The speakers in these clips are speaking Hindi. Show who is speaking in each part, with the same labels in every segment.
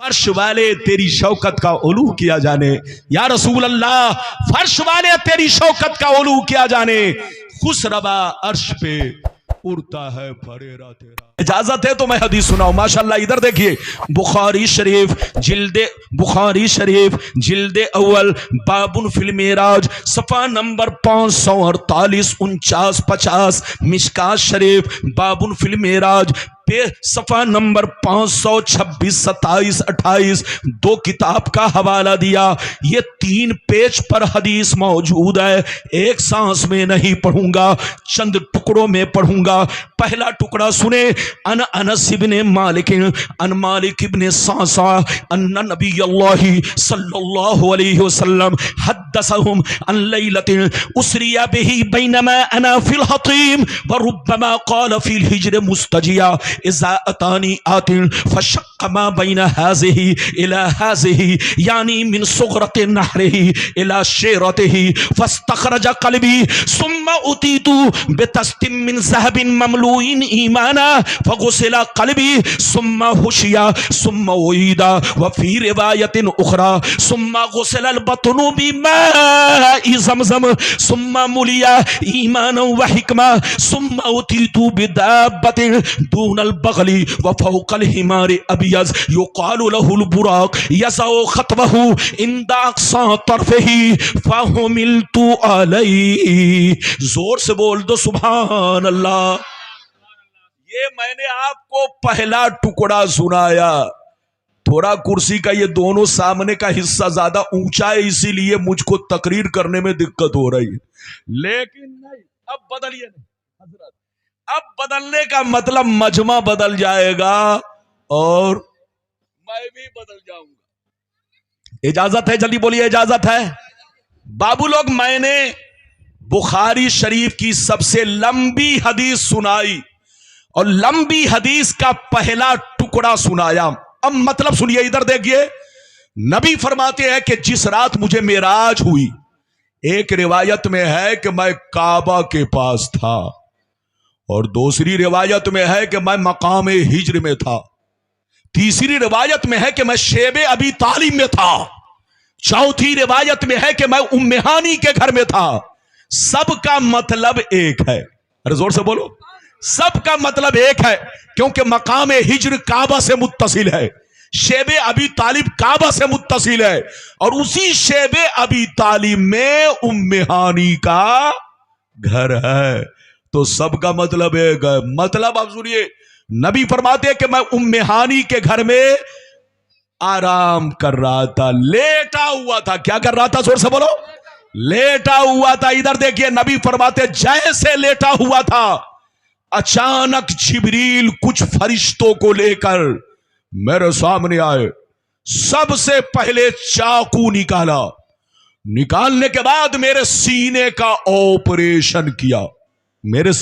Speaker 1: फर्श वाले तेरी शौकत का उलू किया जाने, या रसूल अल्लाह फर्श वाले तेरी शौकत का उलू किया जाने, खुशरबा अर्श पे उड़ता है फरेरा तेरा। इजाजत है तो मैं हदीस सुनाऊं। माशाल्लाह इधर देखिए, बुखारी शरीफ जिल्दे अव्वल बाबुन फिल मेराज सफा नंबर 548 49 50, मिशकात शरीफ बाबुन फिल मेराज सफा नंबर 526 27 28, दो किताब का हवाला दिया। ये 3 पेज पर हदीस मौजूद है। एक सांस में नहीं पढ़ूंगा, चंद टुकड़ों में पढ़ूंगा। पहला टुकड़ा सुने, अनस इब्ने मालिक अन मालिक इब्ने सासा अन्ना नबी अल्लाह सल्लल्लाहु अलैहि वसल्लम हद्दसहुम अन लैलतिन उसरिया बिही बैनमा अना फिल हतीम व रुब्बमा क़ाल फिल हिज्र मुस्तजिया इज़ा अतानी आतिन फशक्क मा बैना हाज़िही इला हाज़िही यानी मिन सुग़रति नहरिही इला शेरतिही फस्तखरज क़ल्बी सुम्मा उतीतु बितस्तिम मिन ज़हबिन ममलूइन ईमाना फगुसिला क़ल्बी सुम्मा हुशिया सुम्मा उईदा व फी रिवायतिन उखरा सुम्मा गुसिलल बतनु बिमाइ ज़मज़म सुम्मा मुलिया ईमाना व हिकमा सुम्मा उतीतु बिदाब्बतिन दूनल बगली व फौकल हिमार अबियज युक़ालु लहुल बुराक यसौ खतवहु इंदा अक़सा तरफ़िही फ़हुमिलतु अलैहि। जोर से बोल दो सुभान अल्लाह। ये मैंने आपको पहला टुकड़ा सुनाया। थोड़ा कुर्सी का ये दोनों सामने का हिस्सा ज्यादा ऊंचा है, इसीलिए मुझको तकरीर करने में दिक्कत हो रही है, लेकिन नहीं, अब बदलिए नहीं हजरत। अब बदलने का मतलब मजमा बदल जाएगा और मैं भी बदल जाऊंगा। इजाजत है? जल्दी बोलिए, इजाजत है? बाबू लोग, मैंने बुखारी शरीफ की सबसे लंबी हदीस सुनाई और लंबी हदीस का पहला टुकड़ा सुनाया। अब मतलब सुनिए, इधर देखिए। नबी फरमाते हैं कि जिस रात मुझे मेराज हुई, एक रिवायत में है कि मैं काबा के पास था और दूसरी रिवायत में है कि मैं मकाम हिज्र में था, तीसरी रिवायत में है कि मैं शेबे अबी तालिब में था, चौथी रिवायत में है कि मैं उम्मे हानी के घर में था। सबका मतलब एक है। अरे जोर से बोलो, सबका मतलब एक है, क्योंकि मकाम हिज्र काबा से मुत्तसिल है, शेबे अबी तालिब काबा से मुत्तसिल है और उसी शेबे अबी तालिब में उम्मे हानी का घर है। तो सबका मतलब एक है। मतलब आप सुनिए, नबी फरमाते हैं कि मैं उम्मे हानी के घर में आराम कर रहा था, लेटा हुआ था। क्या कर रहा था? जोर से बोलो, लेटा हुआ था। इधर देखिए, नबी फरमाते जैसे लेटा हुआ था, अचानक जिब्रील कुछ फरिश्तों को लेकर मेरे सामने आए। सबसे पहले चाकू निकाला, निकालने के बाद मेरे सीने का ऑपरेशन किया। मेरे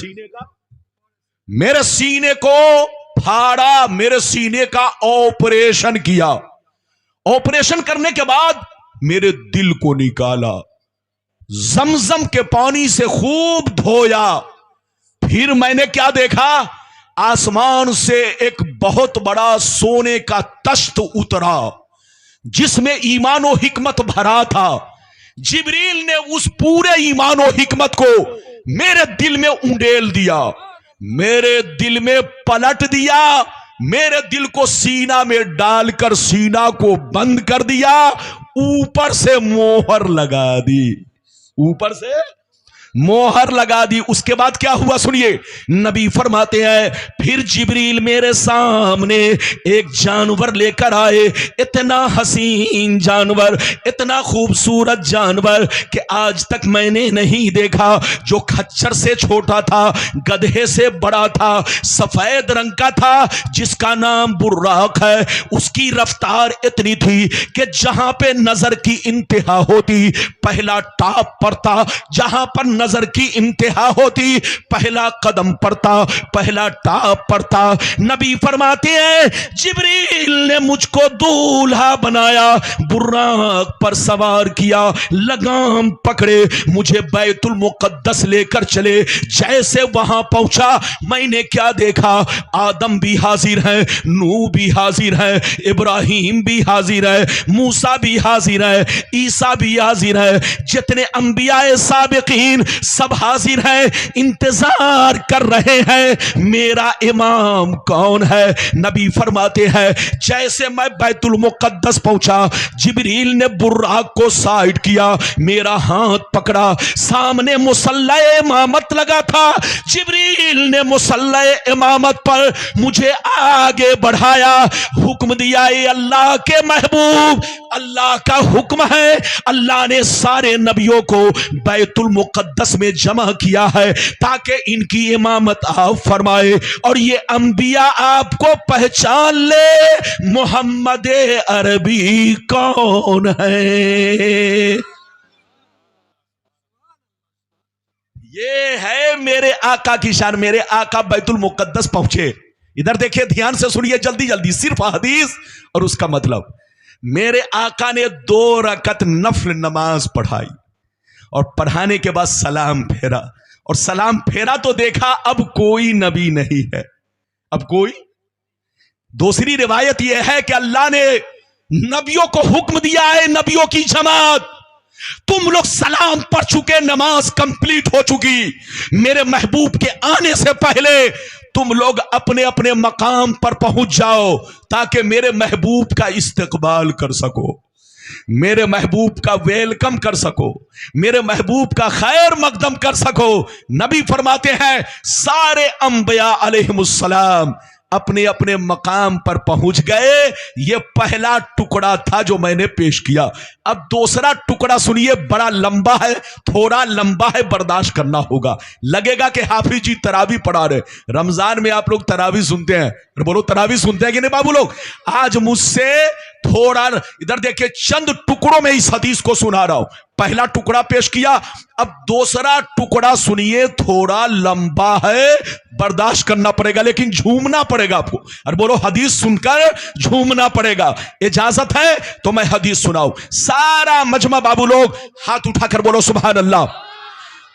Speaker 1: सीने को फाड़ा, मेरे सीने का ऑपरेशन किया। ऑपरेशन करने के बाद मेरे दिल को निकाला, जमजम के पानी से खूब धोया। फिर मैंने क्या देखा? आसमान से एक बहुत बड़ा सोने का तख्त उतरा जिसमें ईमान और हिकमत भरा था। जिब्रील ने उस पूरे ईमान और हिकमत को मेरे दिल में उंडेल दिया, मेरे दिल में पलट दिया, मेरे दिल को सीना में डालकर सीना को बंद कर दिया, ऊपर से मोहर लगा दी, ऊपर से मोहर लगा दी। उसके बाद क्या हुआ सुनिए, नबी फरमाते हैं फिर जिब्रील मेरे सामने एक जानवर लेकर आए, इतना हसीन जानवर, इतना खूबसूरत जानवर कि आज तक मैंने नहीं देखा, जो खच्चर से छोटा था, गधे से बड़ा था, सफेद रंग का था, जिसका नाम बुर्राक है। उसकी रफ्तार इतनी थी कि जहां पे नजर की इंतहा होती पहला टॉप पर था, जहां पर नजर की इंतहा होती, पहला कदम पड़ता, पहला टाप पड़ता। नबी फरमाते हैं जिब्रील ने मुझको दूल्हा बनाया, बुर्राक पर सवार किया, लगाम पकड़े, मुझे बैतुल मुकद्दस लेकर चले। जैसे वहां पहुंचा मैंने क्या देखा, आदम भी हाजिर है, नूह भी हाजिर है, इब्राहिम भी हाजिर है, मूसा भी हाजिर है, ईसा भी हाजिर है, जितने अंबियाए साबिकीन सब हाजिर हैं, इंतजार कर रहे हैं मेरा इमाम कौन है। नबी फरमाते हैं जैसे मैं बैतुल मुकद्दस पहुंचा, जिब्रील ने बुर्राक को साइड किया, मेरा हाथ पकड़ा, सामने मुसल्ला इमामत लगा था, जिब्रील ने मुसल्ला इमामत पर मुझे आगे बढ़ाया, हुक्म दिया ये अल्लाह के महबूब, अल्लाह का हुक्म है, अल्लाह ने सारे नबियों को बैतुल मुकद्दस में जमा किया है ताकि इनकी इमामत आप फरमाए और ये अंबिया आपको पहचान ले मोहम्मद अरबी कौन है। ये है मेरे आका की शान। मेरे आका बैतुल मुकद्दस पहुंचे, इधर देखिए ध्यान से सुनिए, जल्दी जल्दी सिर्फ हदीस और उसका मतलब। मेरे आका ने 2 रकत नफल नमाज पढ़ाई और पढ़ाने के बाद सलाम फेरा, और सलाम फेरा तो देखा अब कोई नबी नहीं है, अब कोई। दूसरी रिवायत यह है कि अल्लाह ने नबियों को हुक्म दिया है, नबियों की जमात, तुम लोग सलाम पढ़ चुके, नमाज कंप्लीट हो चुकी, मेरे महबूब के आने से पहले तुम लोग अपने अपने मकाम पर पहुंच जाओ ताकि मेरे महबूब का इस्तकबाल कर सको, मेरे महबूब का वेलकम कर सको, मेरे महबूब का खैर मकदम कर सको। नबी फरमाते हैं सारे अंबिया अलैहिमुस्सलाम अपने अपने मकाम पर पहुंच गए। यह पहला टुकड़ा था जो मैंने पेश किया। अब दूसरा टुकड़ा सुनिए, बड़ा लंबा है, थोड़ा लंबा है, बर्दाश्त करना होगा। लगेगा कि हाफिज जी तरावी पढ़ा रहे, रमजान में आप लोग तरावी सुनते हैं, बोलो तरावी सुनते हैं कि नहीं बाबू लोग। आज मुझसे थोड़ा इधर देखिए, चंद टुकड़ों में इस हदीस को सुना रहा हूं। पहला टुकड़ा पेश किया, अब दूसरा टुकड़ा सुनिए, थोड़ा लंबा है, बर्दाश्त करना पड़ेगा, लेकिन झूमना पड़ेगा आपको। और बोलो हदीस सुनकर झूमना पड़ेगा। इजाजत है तो मैं हदीस सुनाऊं। सारा मजमा बाबू लोग हाथ उठाकर बोलो सुभान अल्लाह,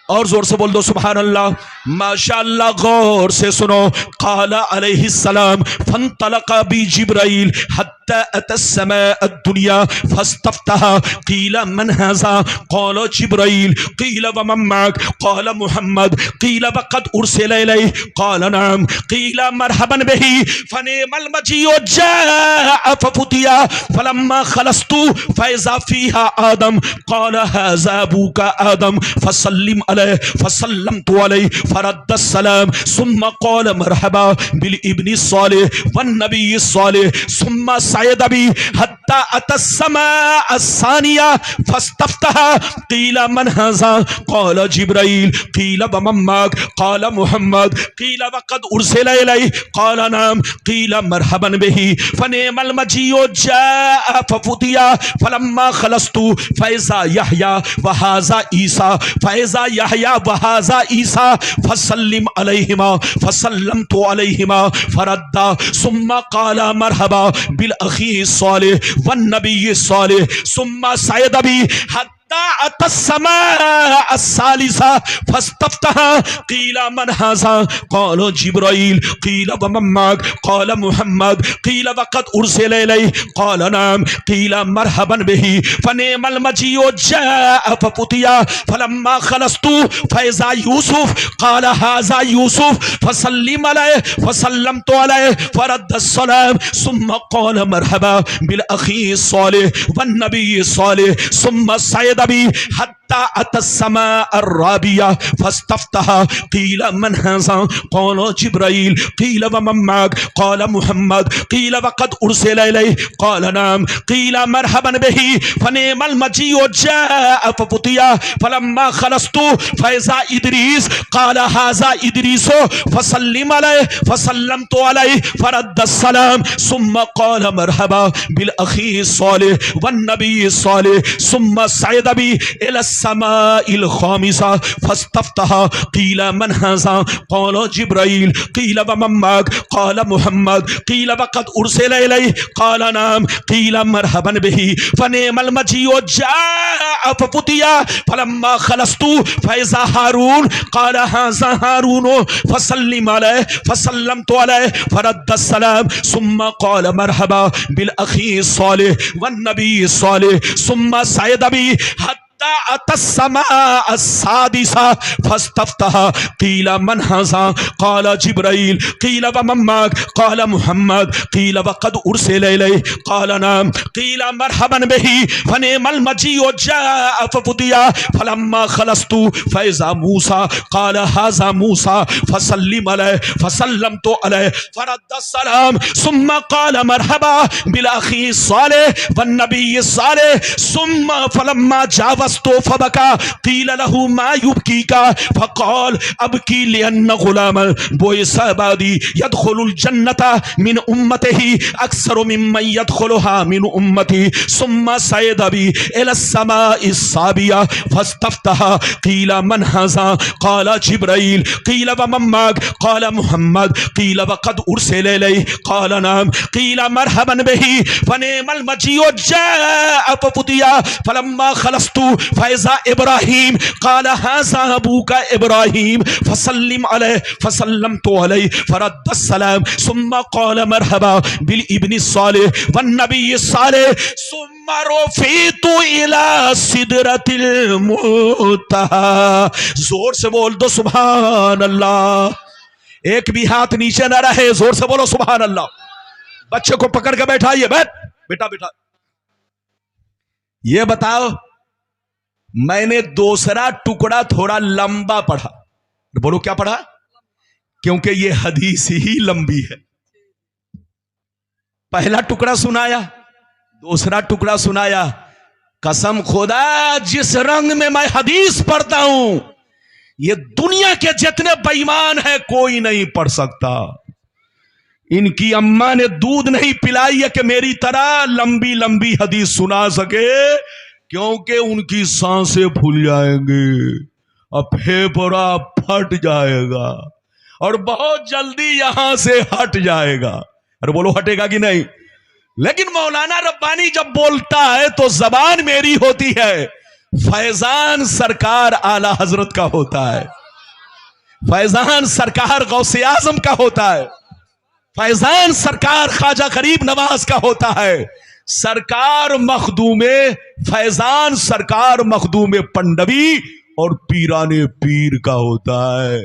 Speaker 1: और जोर से बोल दो सुभान अल्लाह, माशाअल्लाह। गौर से सुनो, काला अलैहिस्सलाम फंतलका बी जिब्राइल हत्ता अतस्समा अद्दुनिया फस्तफ्तहा कीला मन हाज़ा क़ाला जिब्राइल कीला व मन मअक क़ाला मुहम्मद कीला व क़द उरसिला इलैहि क़ाला नअम कीला मरहबन बिही फनिअमल मजीउ जाअ फफुतिया फलम्मा खलस्तु फइज़ा फ़ीहा आदम क़ाला हाज़ा अबूका आदम फसल्लिम अलैहि फसल्लमतु अलैहि फरद्द सलाम सुम्मा क़ाला मरहबा बिल इब्नि सालिह वन नबी सालिह सुम्मा सयद अबी हत्ता अतस्समा अस्सानिया फस्तफ्तहा क़ीला मन हाज़ा क़ाला जिब्राइल क़ीला व मन मअक क़ाला मुहम्मद क़ीला व क़द उरसिला इलैहि क़ाला नअम क़ीला मरहबन बिही फनिअमल मजीउ जाअ फफुतिया फलम्मा खलस्तु फइज़ा यहया व हाज़ा ईसा फइज़ा यहया व हाज़ा ईसा फसल्लिम अलैहिमा फसल्लमतु अलैहिमा फरद्दा सुम्मा क़ाला मरहबा बिल अखी सालिह वन नबी सालिह सुम्मा सयद अबी अतस्समा अस्सालिसा फस्तफ्तहा क़ीला मन हाज़ा क़ाला जिब्राइल क़ीला व मन मअक क़ाला मुहम्मद क़ीला व क़द उरसिला इलैहि क़ाला नअम क़ीला मरहबन बिही फनिअमल मजीउ जाअ फफुतिया फलम्मा खलस्तु फइज़ा यूसुफ क़ाला हाज़ा यूसुफ फसल्लिम अलैहि फसल्लमतु अलैहि फरद्द सलाम सुम्मा क़ाला मरहबा बिल अखी सालिह वन नबी सालिह सुम्मा सयद अबी हत्ता अतस्समा अर्राबिया फस्तफ्तहा क़ीला मन हाज़ा क़ाला जिब्राइल क़ीला व मन मअक क़ाला मुहम्मद क़ीला व क़द उरसिला इलैहि क़ाला नअम क़ीला मरहबन बिही फनिअमल मजीउ जाअ फफुतिया फलम्मा खलस्तु फइज़ा इदरीस क़ाला हाज़ा इदरीसु फसल्लिम अलैहि फसल्लमतु अलैहि फरद्द सलाम सुम्मा क़ाला मरहबा बिल अखी सालिह वन नबी सालिह सुम्मा सयद अबी इला समाइल खामिसा फस्तफ्तहा क़ील मन हाज़ा क़ाल जिब्राईल क़ील व मन मअक क़ाल मुहम्मद क़ील व क़द उरसिला इलैहि क़ाल नाम क़ील मरहबन बिही फ़निअमल मजीउ जाअ फ़फ़ुतिया फ़लम्मा ख़लस्तु फ़इज़ा हारून क़ाल हाज़ा हारून फ़सल्लिम अलैहि फ़सल्लमतु अलैहि फ़रद्द सलाम सुम्मा क़ाल मरहबा बिल अख़ी सालिह वन नबी सालिह सुम्मा सअद बी क़ील मन हाज़ा क़ाल जिब्राईल क़ील व मन मअक क़ाल मुहम्मद क़ील व क़द उरसिला इलैहि क़ाल नाम क़ील मरहबन बिही फ़निअमल मजीउ जाअ फ़फ़ुतिया फ़लम्मा ख़लस्तु फ़इज़ा मूसा क़ाल हाज़ा मूसा फ़सल्लिम अलैहि फ़सल्लमतु अलैहि फ़रद्द सलाम सुम्मा क़ाल मरहबा बिल अख़ी सालिह वन नबी सालिह सुम्मा फ़लम्मा जावज़तु फबका क़ील लहू मा युबकीका फ़क़ाल अबकी लिअन्न ग़ुलामन बुइसा बादी यदख़ुलुल जन्नता मिन उम्मतिही अक्सर मिम्मन यदख़ुलुहा मिन उम्मती सुम्मा सअद बी इला समाइस साबिया फ़स्तफ्तहा क़ील मन हाज़ा क़ाल जिब्राईल क़ील व मन मअक क़ाल मुहम्मद क़ील व क़द उरसिला इलैहि क़ाल नाम क़ील मरहबन बिही फ़निअमल मजीउ जाअ फ़फ़ुतिया फ़लम्मा ख़लस्तु फ़इज़ा इब्राहीम क़ाल हाज़ा अबूका इब्राहीम फ़सल्लिम अलैहि फ़सल्लमतु अलैहि फ़रद्द सलाम सुम्मा क़ाल मरहबा बिल इब्नि सालिह वन नबी सालिह सुम्मा रुफ़ितु इला सिदरतिल मुंतहा। जोर से बोल दो सुभान अल्लाह। एक भी हाथ नीचे ना रहे, जोर से बोलो सुभान अल्लाह। बच्चे को पकड़ के बैठाइए, बैठ बेटा बेटा। ये बताओ, मैंने दूसरा टुकड़ा थोड़ा लंबा पढ़ा, बोलो क्या पढ़ा? क्योंकि ये हदीस ही लंबी है। पहला टुकड़ा सुनाया, दूसरा टुकड़ा सुनाया। कसम खुदा, जिस रंग में मैं हदीस पढ़ता हूं, ये दुनिया के जितने बेईमान हैं कोई नहीं पढ़ सकता। इनकी अम्मा ने दूध नहीं पिलाई है कि मेरी तरह लंबी लंबी हदीस सुना सके, क्योंकि उनकी सांसें फूल जाएंगी और फेफड़ा फट जाएगा और बहुत जल्दी यहां से हट जाएगा। अरे बोलो हटेगा कि नहीं? लेकिन मौलाना रब्बानी जब बोलता है तो जबान मेरी होती है, फैजान सरकार आला हजरत का होता है, फैजान सरकार गौसे आजम का होता है, फैजान सरकार ख्वाजा गरीब नवाज का होता है, सरकार मखदूमे फैजान सरकार मखदूमे पंडवी और पीराने पीर का होता है।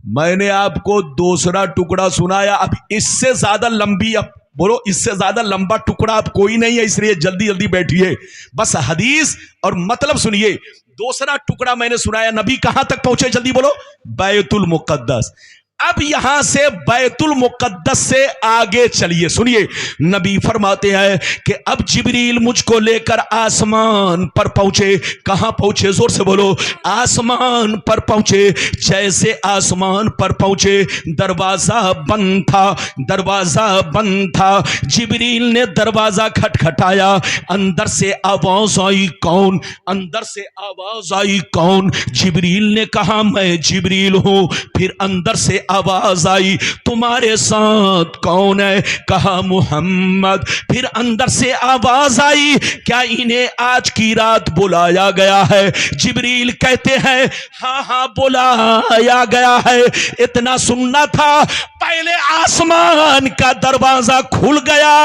Speaker 1: मैंने आपको दूसरा टुकड़ा सुनाया, अब इससे ज्यादा लंबी, अब बोलो इससे ज्यादा लंबा टुकड़ा अब कोई नहीं है, इसलिए जल्दी जल्दी बैठिए, बस हदीस और मतलब सुनिए। दूसरा टुकड़ा मैंने सुनाया, नबी कहां तक पहुंचे? जल्दी बोलो, बैतुल मुक़द्दस। अब यहां से बैतुल मुक़द्दस से आगे चलिए, सुनिए। नबी फरमाते हैं कि अब जिब्रील मुझको लेकर आसमान पर पहुंचे। कहां पहुंचे? जोर से बोलो, आसमान पर पहुंचे। जैसे आसमान पर पहुंचे, दरवाजा बंद था, दरवाजा बंद था। जिब्रील ने दरवाजा खटखटाया, अंदर से आवाज आई, कौन? अंदर से आवाज आई, कौन? जिब्रील ने कहा, मैं जिब्रील हूं। फिर अंदर से आवाज आई, तुम्हारे साथ कौन है? कहा, मुहम्मद। फिर अंदर से आवाज आई, क्या इन्हें आज की रात बुलाया गया है? जिब्रील कहते हैं, हाँ हाँ बुलाया गया है। इतना सुनना था, पहले आसमान का दरवाजा खुल गया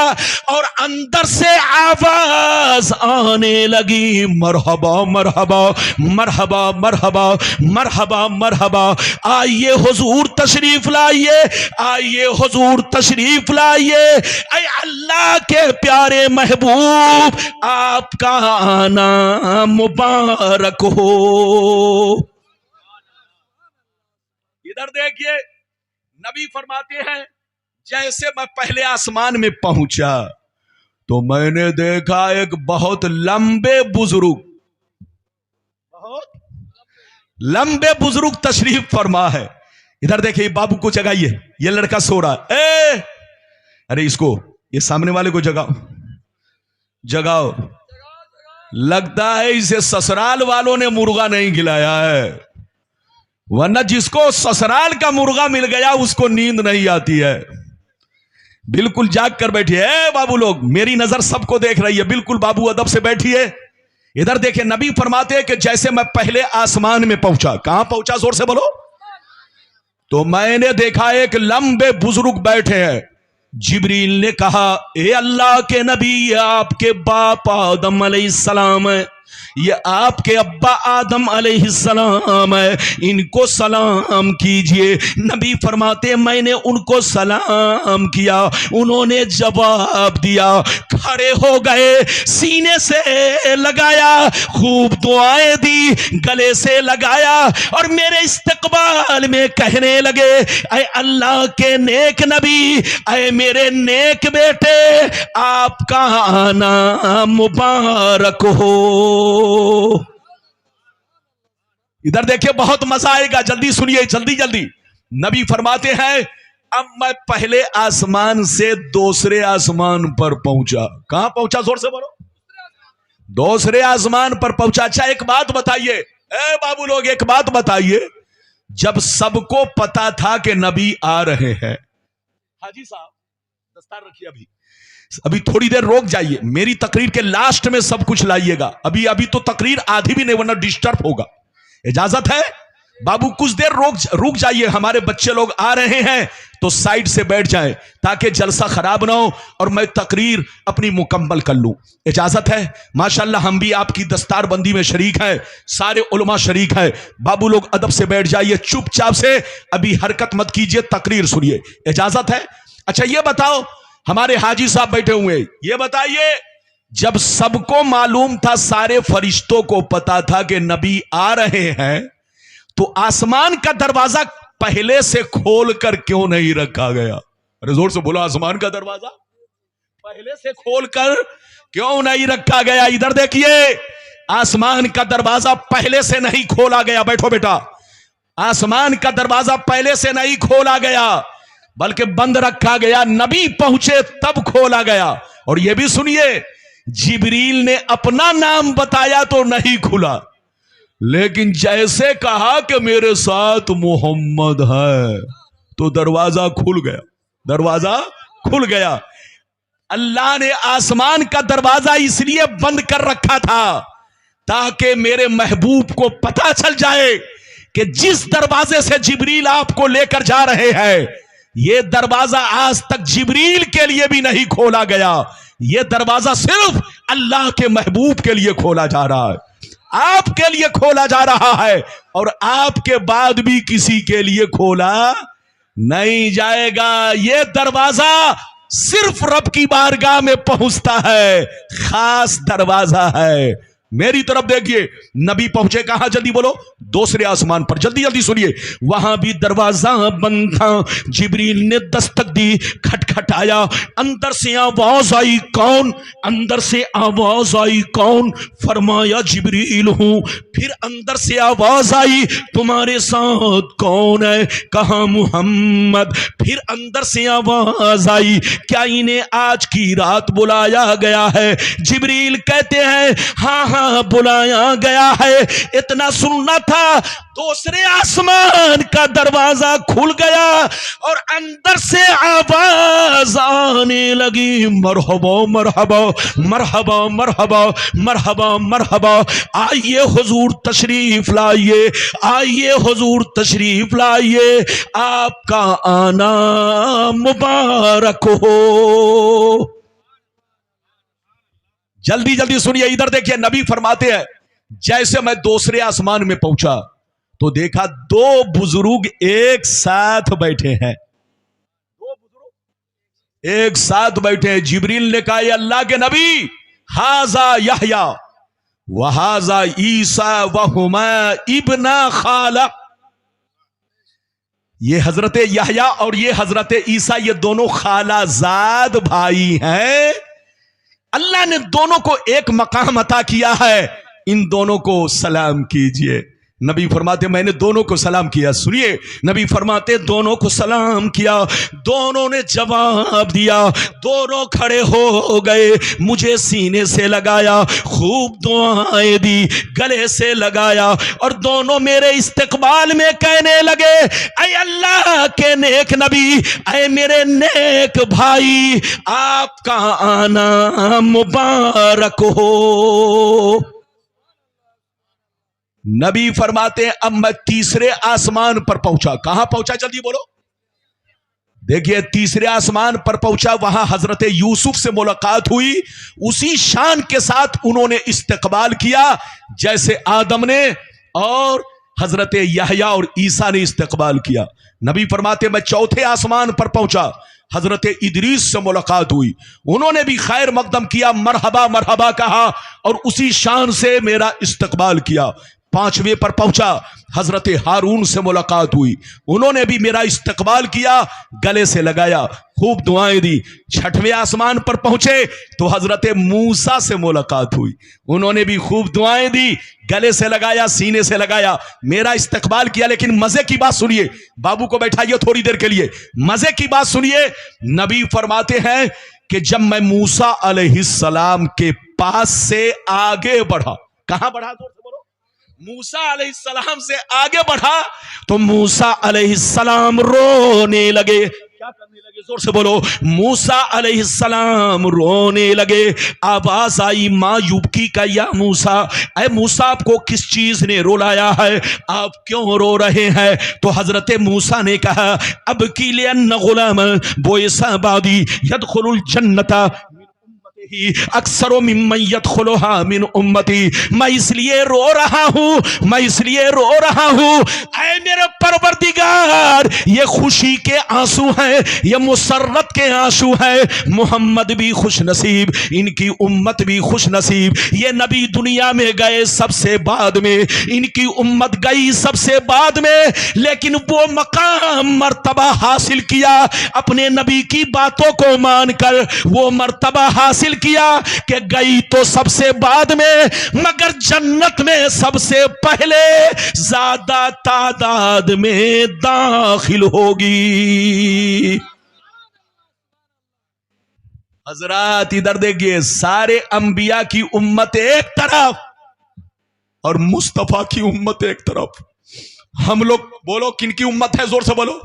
Speaker 1: और अंदर से आवाज आने लगी, मरहबा मरहबा मरहबा मरहबा मरहबा मरहबा। आइए हुजूर तशरीफ लाइए, आइए हुजूर तशरीफ लाइए। ऐ अल्लाह के प्यारे महबूब, आपका आना मुबारक हो। इधर देखिए, नबी फरमाते हैं, जैसे मैं पहले आसमान में पहुंचा तो मैंने देखा एक बहुत लंबे बुजुर्ग, बहुत लंबे बुजुर्ग तशरीफ फरमा है। इधर देखिए, बाबू को जगाइए, ये लड़का सो रहा है। अरे इसको, ये सामने वाले को जगाओ, जगाओ। लगता है इसे ससुराल वालों ने मुर्गा नहीं खिलाया है, वरना जिसको ससुराल का मुर्गा मिल गया उसको नींद नहीं आती है। बिल्कुल जाग कर बैठिए बाबू लोग, मेरी नजर सबको देख रही है, बिल्कुल बाबू अदब से बैठिए। इधर देखिए, नबी फरमाते हैं कि जैसे मैं पहले आसमान में पहुंचा, कहां पहुंचा जोर से बोलो, तो मैंने देखा एक लंबे बुजुर्ग बैठे हैं। जिब्रील ने कहा, ए अल्लाह के नबी, ये आपके बाप आदम अलैहिस्सलाम है, ये आपके अब्बा आदम अलैहिस्सलाम है, इनको सलाम कीजिए। नबी फरमाते मैंने उनको सलाम किया, उन्होंने जवाब दिया, खड़े हो गए, सीने से लगाया, खूब दुआएं दी, गले से लगाया और मेरे इस्तकबाल में कहने लगे, ऐ अल्लाह के नेक नबी, ऐ मेरे नेक बेटे, आपका आना मुबारक हो। इधर देखिए, बहुत मजा आएगा, जल्दी सुनिए, जल्दी जल्दी। नबी फरमाते हैं, अब मैं पहले आसमान से दूसरे आसमान पर पहुंचा। कहां पहुंचा जोर से बोलो, दूसरे आसमान पर पहुंचा। अच्छा एक बात बताइए ए बाबू लोग, एक बात बताइए, जब सबको पता था कि नबी आ रहे हैं, हाजी साहब दस्तार रखिए, अभी थोड़ी देर रोक जाइए, मेरी तकरीर के लास्ट में सब कुछ लाइएगा, अभी तो तकरीर आधी भी नहीं, वरना डिस्टर्ब होगा। इजाजत है बाबू, कुछ देर रुक जाइए, हमारे बच्चे लोग आ रहे हैं तो साइड से बैठ जाएं ताकि जलसा खराब ना हो और मैं तकरीर अपनी मुकम्मल कर लूं। इजाजत है। माशाल्लाह हम भी आपकी दस्तार बंदी में शरीक हैं, सारे उलमा शरीक हैं। बाबू लोग अदब से बैठ जाइए, चुपचाप से, अभी हरकत मत कीजिए, तकरीर सुनिए। इजाजत है। अच्छा ये बताओ, हमारे हाजी साहब बैठे हुए, ये बताइए, जब सबको मालूम था, सारे फरिश्तों को पता था कि नबी आ रहे हैं, तो आसमान का दरवाजा पहले से खोलकर क्यों नहीं रखा गया? अरे जोर से बोलो, आसमान का दरवाजा पहले से खोलकर क्यों नहीं रखा गया? इधर देखिए, आसमान का दरवाजा पहले से नहीं खोला गया। बैठो बेटा, आसमान का दरवाजा पहले से नहीं खोला गया, बल्कि बंद रखा गया। नबी पहुंचे तब खोला गया। और यह भी सुनिए, जिब्रील ने अपना नाम बताया तो नहीं खुला, लेकिन जैसे कहा कि मेरे साथ मोहम्मद है, तो दरवाजा खुल गया, दरवाजा खुल गया। अल्लाह ने आसमान का दरवाजा इसलिए बंद कर रखा था ताकि मेरे महबूब को पता चल जाए कि जिस दरवाजे से जिब्रील आपको लेकर जा रहे हैं, यह दरवाजा आज तक जिब्रील के लिए भी नहीं खोला गया, यह दरवाजा सिर्फ अल्लाह के महबूब के लिए खोला जा रहा है, आपके लिए खोला जा रहा है, और आपके बाद भी किसी के लिए खोला नहीं जाएगा। यह दरवाजा सिर्फ रब की बारगाह में पहुंचता है, खास दरवाजा है। मेरी तरफ देखिए, नबी पहुंचे कहां? जल्दी बोलो, दूसरे आसमान पर। जल्दी जल्दी सुनिए, वहां भी दरवाजा बंद था। जिब्रील ने दस्तक दी, खटखटाया, अंदर से आवाज आई, कौन? अंदर से आवाज आई, कौन? फरमाया जिब्रील हूं। फिर अंदर से आवाज आई, तुम्हारे साथ कौन है? कहा मुहम्मद। फिर अंदर से आवाज आई, क्या इन्हें आज की रात बुलाया गया है? जिब्रील कहते हैं हाँ बुलाया गया है। इतना सुनना था, दूसरे आसमान का दरवाजा खुल गया और अंदर से आवाज आने लगी, मरहबा मरहबा मरहबा मरहबा मरहबा मरहबा, आइए हुजूर तशरीफ लाइए, आइए हुजूर तशरीफ लाइए, आपका आना मुबारक हो। जल्दी जल्दी सुनिए, इधर देखिए, नबी फरमाते हैं जैसे मैं दूसरे आसमान में पहुंचा तो देखा दो बुजुर्ग एक साथ बैठे हैं, दो बुजुर्ग एक साथ बैठे हैं। जिब्रील ने कहा, अल्लाह के नबी, हाजा यहया व हाजा ईसा व हुमा इब्ना खाला, ये हजरत यहया और ये हजरत ईसा, ये दोनों खालाजाद भाई हैं। अल्लाह ने दोनों को एक मकाम अता किया है, इन दोनों को सलाम कीजिए। नबी फरमाते मैंने दोनों को सलाम किया। सुनिए, नबी फरमाते दोनों को सलाम किया, दोनों ने जवाब दिया, दोनों खड़े हो गए, मुझे सीने से लगाया, खूब दुआएं दी, गले से लगाया, और दोनों मेरे इस्तकबाल में कहने लगे, ऐ अल्लाह के नेक नबी, ऐ मेरे नेक भाई, आपका आना मुबारक हो। नबी फरमाते अब मैं तीसरे आसमान पर पहुंचा। कहां पहुंचा, जल्दी बोलो। देखिए, तीसरे आसमान पर पहुंचा, वहां हजरत यूसुफ से मुलाकात हुई। उसी शान के साथ उन्होंने इस्तकबाल किया जैसे आदम ने और हजरत यहया और ईसा ने इस्तकबाल किया। नबी फरमाते मैं चौथे आसमान पर पहुंचा, हजरत इदरीस से मुलाकात हुई, उन्होंने भी खैर मकदम किया, मरहबा मरहबा कहा और उसी शान से मेरा इस्तकबाल किया। पांचवें पर पहुंचा, हजरत हारून से मुलाकात हुई, उन्होंने भी मेरा इस्तकबाल किया, गले से लगाया, खूब दुआएं दी। छठवें आसमान पर पहुंचे तो हजरत मूसा से मुलाकात हुई, उन्होंने भी खूब दुआएं दी, गले से लगाया, सीने से लगाया, मेरा इस्तकबाल किया। लेकिन मजे की बात सुनिए, बाबू को बैठाइए थोड़ी देर के लिए, मजे की बात सुनिए। नबी फरमाते हैं कि जब मैं मूसा अलैहिस्सलाम के पास से आगे बढ़ा, कहां बढ़ा, मूसा अलैहिस्सलाम से आगे बढ़ा तो मूसा अलैहिस्सलाम रोने लगे। क्या करने लगे, जोर से बोलो। मूसा अलैहिस्सलाम रोने लगे। आवाज आई, माँ युबकी का या मूसा, ऐ मूसा आपको किस चीज ने रुलाया है, आप क्यों रो रहे हैं? तो हजरत मूसा ने कहा, अब की लियन गुलाम बोयसा बादी यदखुलुल जन्नता अक्सरों मिम्मयत खुलोहा मिन उम्मती। मैं इसलिए रो रहा हूं, मैं इसलिए रो रहा हूं, ऐ मेरे परवरदिगार, ये खुशी के आंसू हैं, ये मुसर्रत के आंसू हैं। मोहम्मद भी खुश नसीब, इनकी उम्मत भी खुश नसीब। ये नबी दुनिया में गए सबसे बाद में, इनकी उम्मत गई सबसे बाद में, लेकिन वो मकाम मर्तबा हासिल किया अपने नबी की बातों को मानकर, वो मर्तबा हासिल किया कि गई तो सबसे बाद में, मगर जन्नत में सबसे पहले ज्यादा तादाद में दाखिल होगी। हजरात इधर देखिए, सारे अंबिया की उम्मत एक तरफ और मुस्तफा की उम्मत एक तरफ। हम लोग, बोलो किनकी उम्मत है, जोर से बोलो।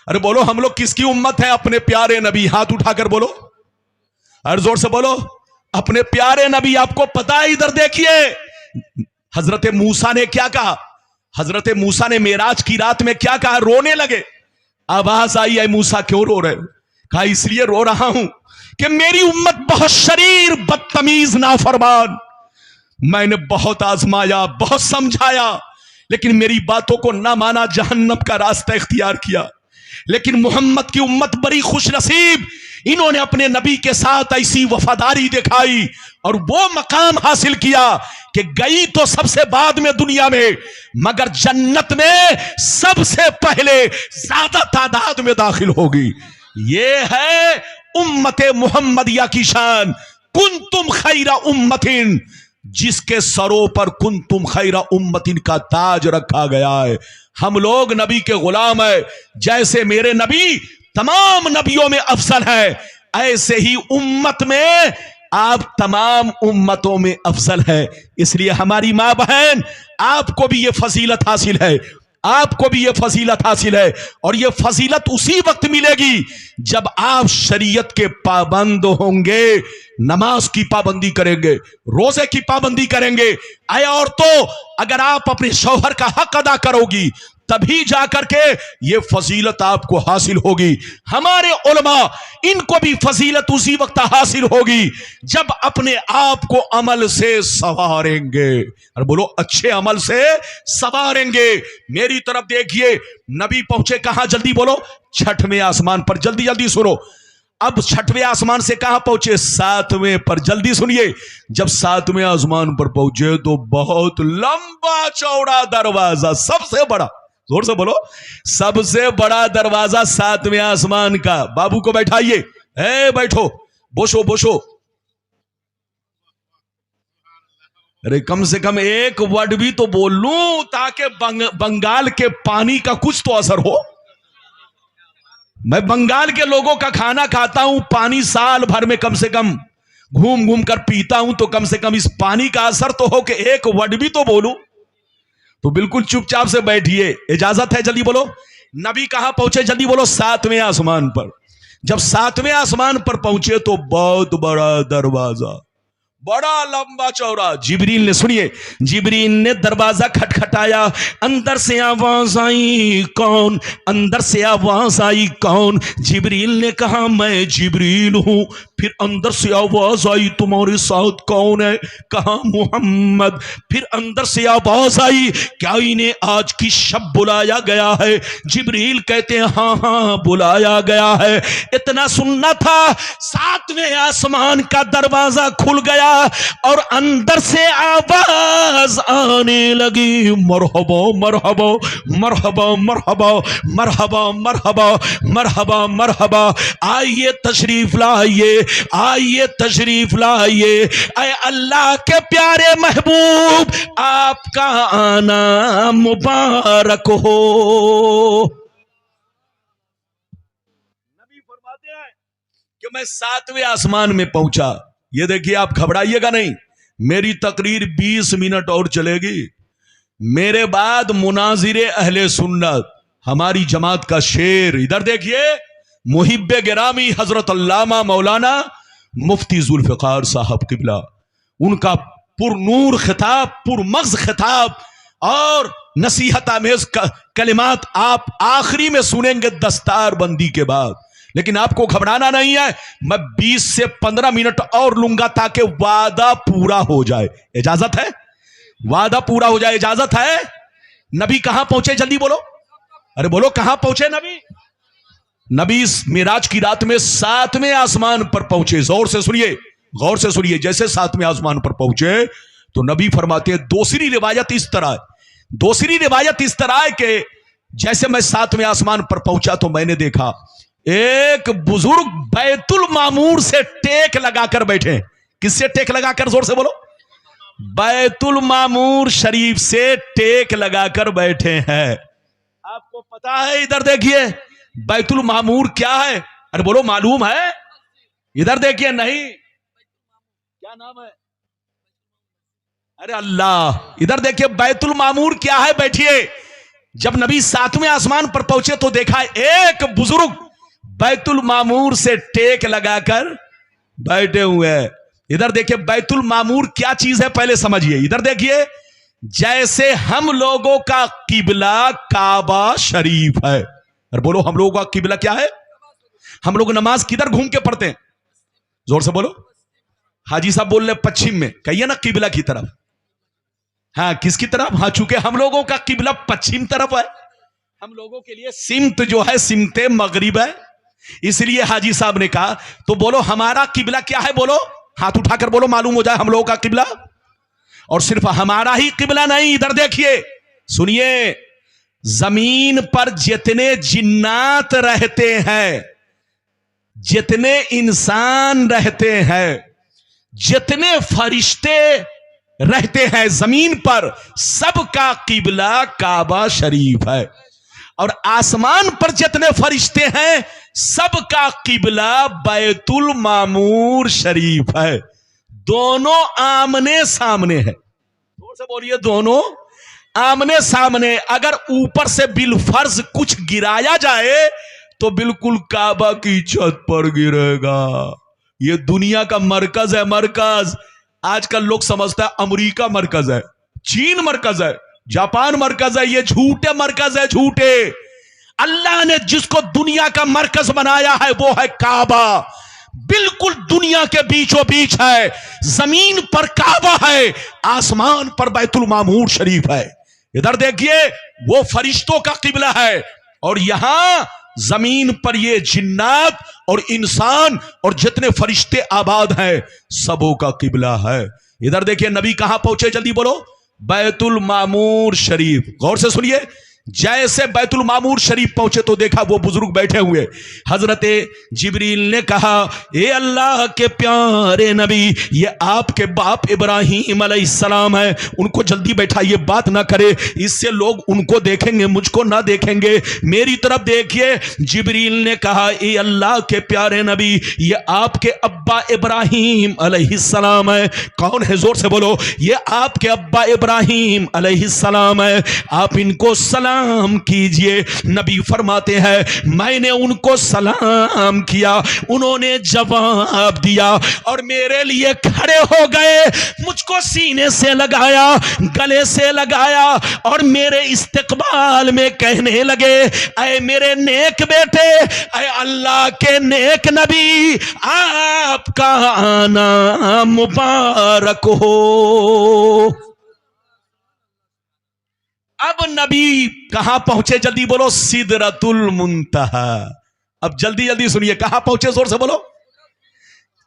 Speaker 1: अरे बोलो, हम लोग किसकी उम्मत है? अपने प्यारे नबी, हाथ उठाकर बोलो, अरे जोर से बोलो, अपने प्यारे नबी। आपको पता है, इधर देखिए, हजरत मूसा ने क्या कहा, हजरत मूसा ने मेराज की रात में क्या कहा, रोने लगे। आवाज आई, ऐ मूसा क्यों रो रहे हो? कहा इसलिए रो रहा हूं कि मेरी उम्मत बहुत शरीर, बदतमीज, नाफरमान, मैंने बहुत आजमाया, बहुत समझाया, लेकिन मेरी बातों को ना माना, जहन्नम का रास्ता इख्तियार किया। लेकिन मोहम्मद की उम्मत बड़ी खुश नसीब, इन्होंने अपने नबी के साथ ऐसी वफादारी दिखाई और वो मकाम हासिल किया कि गई तो सबसे बाद में दुनिया में, मगर जन्नत में सबसे पहले ज्यादा तादाद में दाखिल होगी। ये है उम्मत मुहम्मदिया की शान। कुंतुम खैरा उम्मतिन, जिसके सरों पर कुंतुम खैरा उम्मतिन का ताज रखा गया है। हम लोग नबी के गुलाम है। जैसे मेरे नबी तमाम नबियों में अफजल है, ऐसे ही उम्मत में आप तमाम उम्मतों में अफजल है। इसलिए हमारी माँ बहन, आपको भी ये फजीलत हासिल है, आपको भी ये फजीलत हासिल है। और ये फजीलत उसी वक्त मिलेगी जब आप शरीयत के पाबंद होंगे, नमाज की पाबंदी करेंगे, रोजे की पाबंदी करेंगे। आया और तो अगर आप अपने शौहर का हक अदा करोगी, तभी जाकर के ये फजीलत आपको हासिल होगी। हमारे उलमा, इनको भी फजीलत उसी वक्त हासिल होगी जब अपने आप को अमल से संवारेंगे। और बोलो, अच्छे अमल से संवारेंगे। मेरी तरफ देखिए, नबी पहुंचे कहां, जल्दी बोलो, छठवें आसमान पर। जल्दी जल्दी सुनो। अब छठवें आसमान से कहां पहुंचे? सातवें पर। जल्दी सुनिए, जब सातवें आसमान पर पहुंचे तो बहुत लंबा चौड़ा दरवाजा, सबसे बड़ा, जोर से बोलो, सबसे बड़ा दरवाजा सातवें आसमान का। बाबू को बैठाइए, बैठो, बोशो बोशो। अरे कम से कम एक वर्ड भी तो बोल लूं ताकि बंगाल के पानी का कुछ तो असर हो। मैं बंगाल के लोगों का खाना खाता हूं, पानी साल भर में कम से कम घूम घूम कर पीता हूं, तो कम से कम इस पानी का असर तो हो कि एक वर्ड भी तो बोलूं। तो बिल्कुल चुपचाप से बैठिए, इजाजत है, जल्दी बोलो। नबी कहां पहुंचे, जल्दी बोलो। 7वें आसमान पर। जब 7वें आसमान पर पहुंचे तो बहुत बड़ा दरवाजा, बड़ा लंबा चौड़ा। जिब्रील ने, सुनिए, जिब्रील ने दरवाजा खटखटाया। अंदर से आवाज आई, कौन? अंदर से आवाज आई, कौन? जिब्रील ने कहा, मैं जिब्रील हूं। फिर अंदर से आवाज आई, तुम्हारे साथ कौन है? कहा, मोहम्मद। फिर अंदर से आवाज आई, क्या इन्हें आज की शब बुलाया गया है? जिब्रील कहते हैं, हाँ हाँ बुलाया गया है। इतना सुनना था, 7वें आसमान का दरवाजा खुल गया और अंदर से आवाज आने लगी, मरहबा मरहबा मरहबा मरहबा मरहबा मरहबा मरहबा मरहबा, आइए तशरीफ लाइए, आइए तशरीफ लाइए। ऐ अल्लाह के प्यारे महबूब, आपका आना मुबारक हो। नबी फरमाते हैं कि मैं 7वें आसमान में पहुंचा। ये देखिए, आप घबराइएगा नहीं, मेरी तकरीर 20 मिनट और चलेगी। मेरे बाद मुनाजिरे अहले सुन्नत, हमारी जमात का शेर, इधर देखिए, मुहिब्बे गिरामी हजरत अल्लामा मौलाना मुफ्ती जुल्फिकार साहब किबला, उनका पुरनूर खिताब, पुरमग़्ज़ खिताब और नसीहत आमेज कलिमात आप आखिरी में सुनेंगे दस्तार बंदी के बाद। लेकिन आपको घबराना नहीं है, मैं 20 से 15 मिनट और लूंगा ताकि वादा पूरा हो जाए। इजाजत है? वादा पूरा हो जाए, इजाजत है? नबी कहां पहुंचे, जल्दी बोलो। अरे बोलो, कहां पहुंचे नबी? नबी मिराज की रात में 7वें आसमान पर पहुंचे। जोर से सुनिए, गौर से सुनिए। जैसे 7वें आसमान पर पहुंचे तो नबी फरमाते हैं, दूसरी रिवायत इस तरह है, दूसरी रिवायत इस तरह है कि जैसे मैं 7वें आसमान पर पहुंचा तो मैंने देखा एक बुजुर्ग बैतुल मामूर से टेक लगाकर बैठे। किससे टेक लगाकर? जोर से बोलो। बैतुल मामूर शरीफ से टेक लगाकर बैठे हैं। आपको पता है? इधर देखिए, बैतुल मामूर क्या है? अरे बोलो, मालूम है? इधर देखिए, नहीं, क्या नाम है? अरे अल्लाह, इधर देखिए, बैतुल मामूर क्या है? बैठिए। जब नबी 7वें आसमान पर पहुंचे तो देखा एक बुजुर्ग बैतुल मामूर से टेक लगाकर बैठे हुए हैं। इधर देखिए, बैतुल मामूर क्या चीज है पहले समझिए। इधर देखिए, जैसे हम लोगों का किबला काबा शरीफ है। और बोलो, हम लोगों का किबला क्या है? हम लोग नमाज किधर घूम के पढ़ते हैं? जोर से बोलो। हाजी साहब बोल रहे पश्चिम में, कहिए ना किबला की तरफ। हाँ, किसकी तरफ? हाँ, चूंकि हम लोगों का किबला पश्चिम तरफ है, हम लोगों के लिए सिमत जो है सिमते मगरिब है, इसलिए हाजी साहब ने कहा। तो बोलो, हमारा किबला क्या है? बोलो, हाथ उठाकर बोलो, मालूम हो जाए हम लोगों का किबला। और सिर्फ हमारा ही किबला नहीं, इधर देखिए, सुनिए, जमीन पर जितने जिन्नात रहते हैं, जितने इंसान रहते हैं, जितने फरिश्ते रहते हैं जमीन पर, सबका किबला काबा शरीफ है। और आसमान पर जितने फरिश्ते हैं, सबका किबला बैतुल मामूर शरीफ है। दोनों आमने सामने है। जोर से बोलिए, दोनों आमने सामने। अगर ऊपर से बिलफर्ज कुछ गिराया जाए तो बिल्कुल काबा की छत पर गिरेगा। ये दुनिया का मरकज है, मरकज। आजकल लोग समझता है अमेरिका मरकज है, चीन मरकज है, जापान मरकज है। ये झूठे मरकज है, झूठे। अल्लाह ने जिसको दुनिया का मरकज बनाया है वो है काबा। बिल्कुल दुनिया के बीचों बीच है। जमीन पर काबा है, आसमान पर बैतुल मामूर शरीफ है। इधर देखिए, वो फरिश्तों का किबला है, और यहां जमीन पर ये जिन्नात और इंसान और जितने फरिश्ते आबाद हैं, सबों का किबला है। इधर देखिए, नबी कहां पहुंचे, जल्दी बोलो। बैतुल मामूर शरीफ। गौर से सुनिए, जैसे बैतुल मामूर शरीफ पहुंचे तो देखा वो बुजुर्ग बैठे हुए। हजरत जिब्रील ने कहा, ए अल्लाह के प्यारे नबी, ये आपके बाप इब्राहिम अलैहिस्सलाम है, उनको जल्दी बैठाइए, बात ना करे, इससे लोग उनको देखेंगे, मुझको ना देखेंगे, मेरी तरफ देखिए। जिब्रील ने कहा, ए अल्लाह के प्यारे नबी, ये आपके अब्बा इब्राहिम अलैहिस्सलाम है। कौन है? जोर से बोलो। ये आपके अब्बा इब्राहिम अलैहिस्सलाम है, आप इनको सलाम कीजिए। नबी फरमाते हैं, मैंने उनको सलाम किया, उन्होंने जवाब दिया और मेरे लिए खड़े हो गए, मुझको सीने से लगाया, गले से लगाया और मेरे इस्तकबाल में कहने लगे, ऐ मेरे नेक बेटे, ऐ अल्लाह के नेक नबी, आपका आना मुबारक हो। अब नबी कहां पहुंचे? जल्दी बोलो। सिदरतुल मुंतहा। अब जल्दी जल्दी सुनिए, कहां पहुंचे? जोर से बोलो।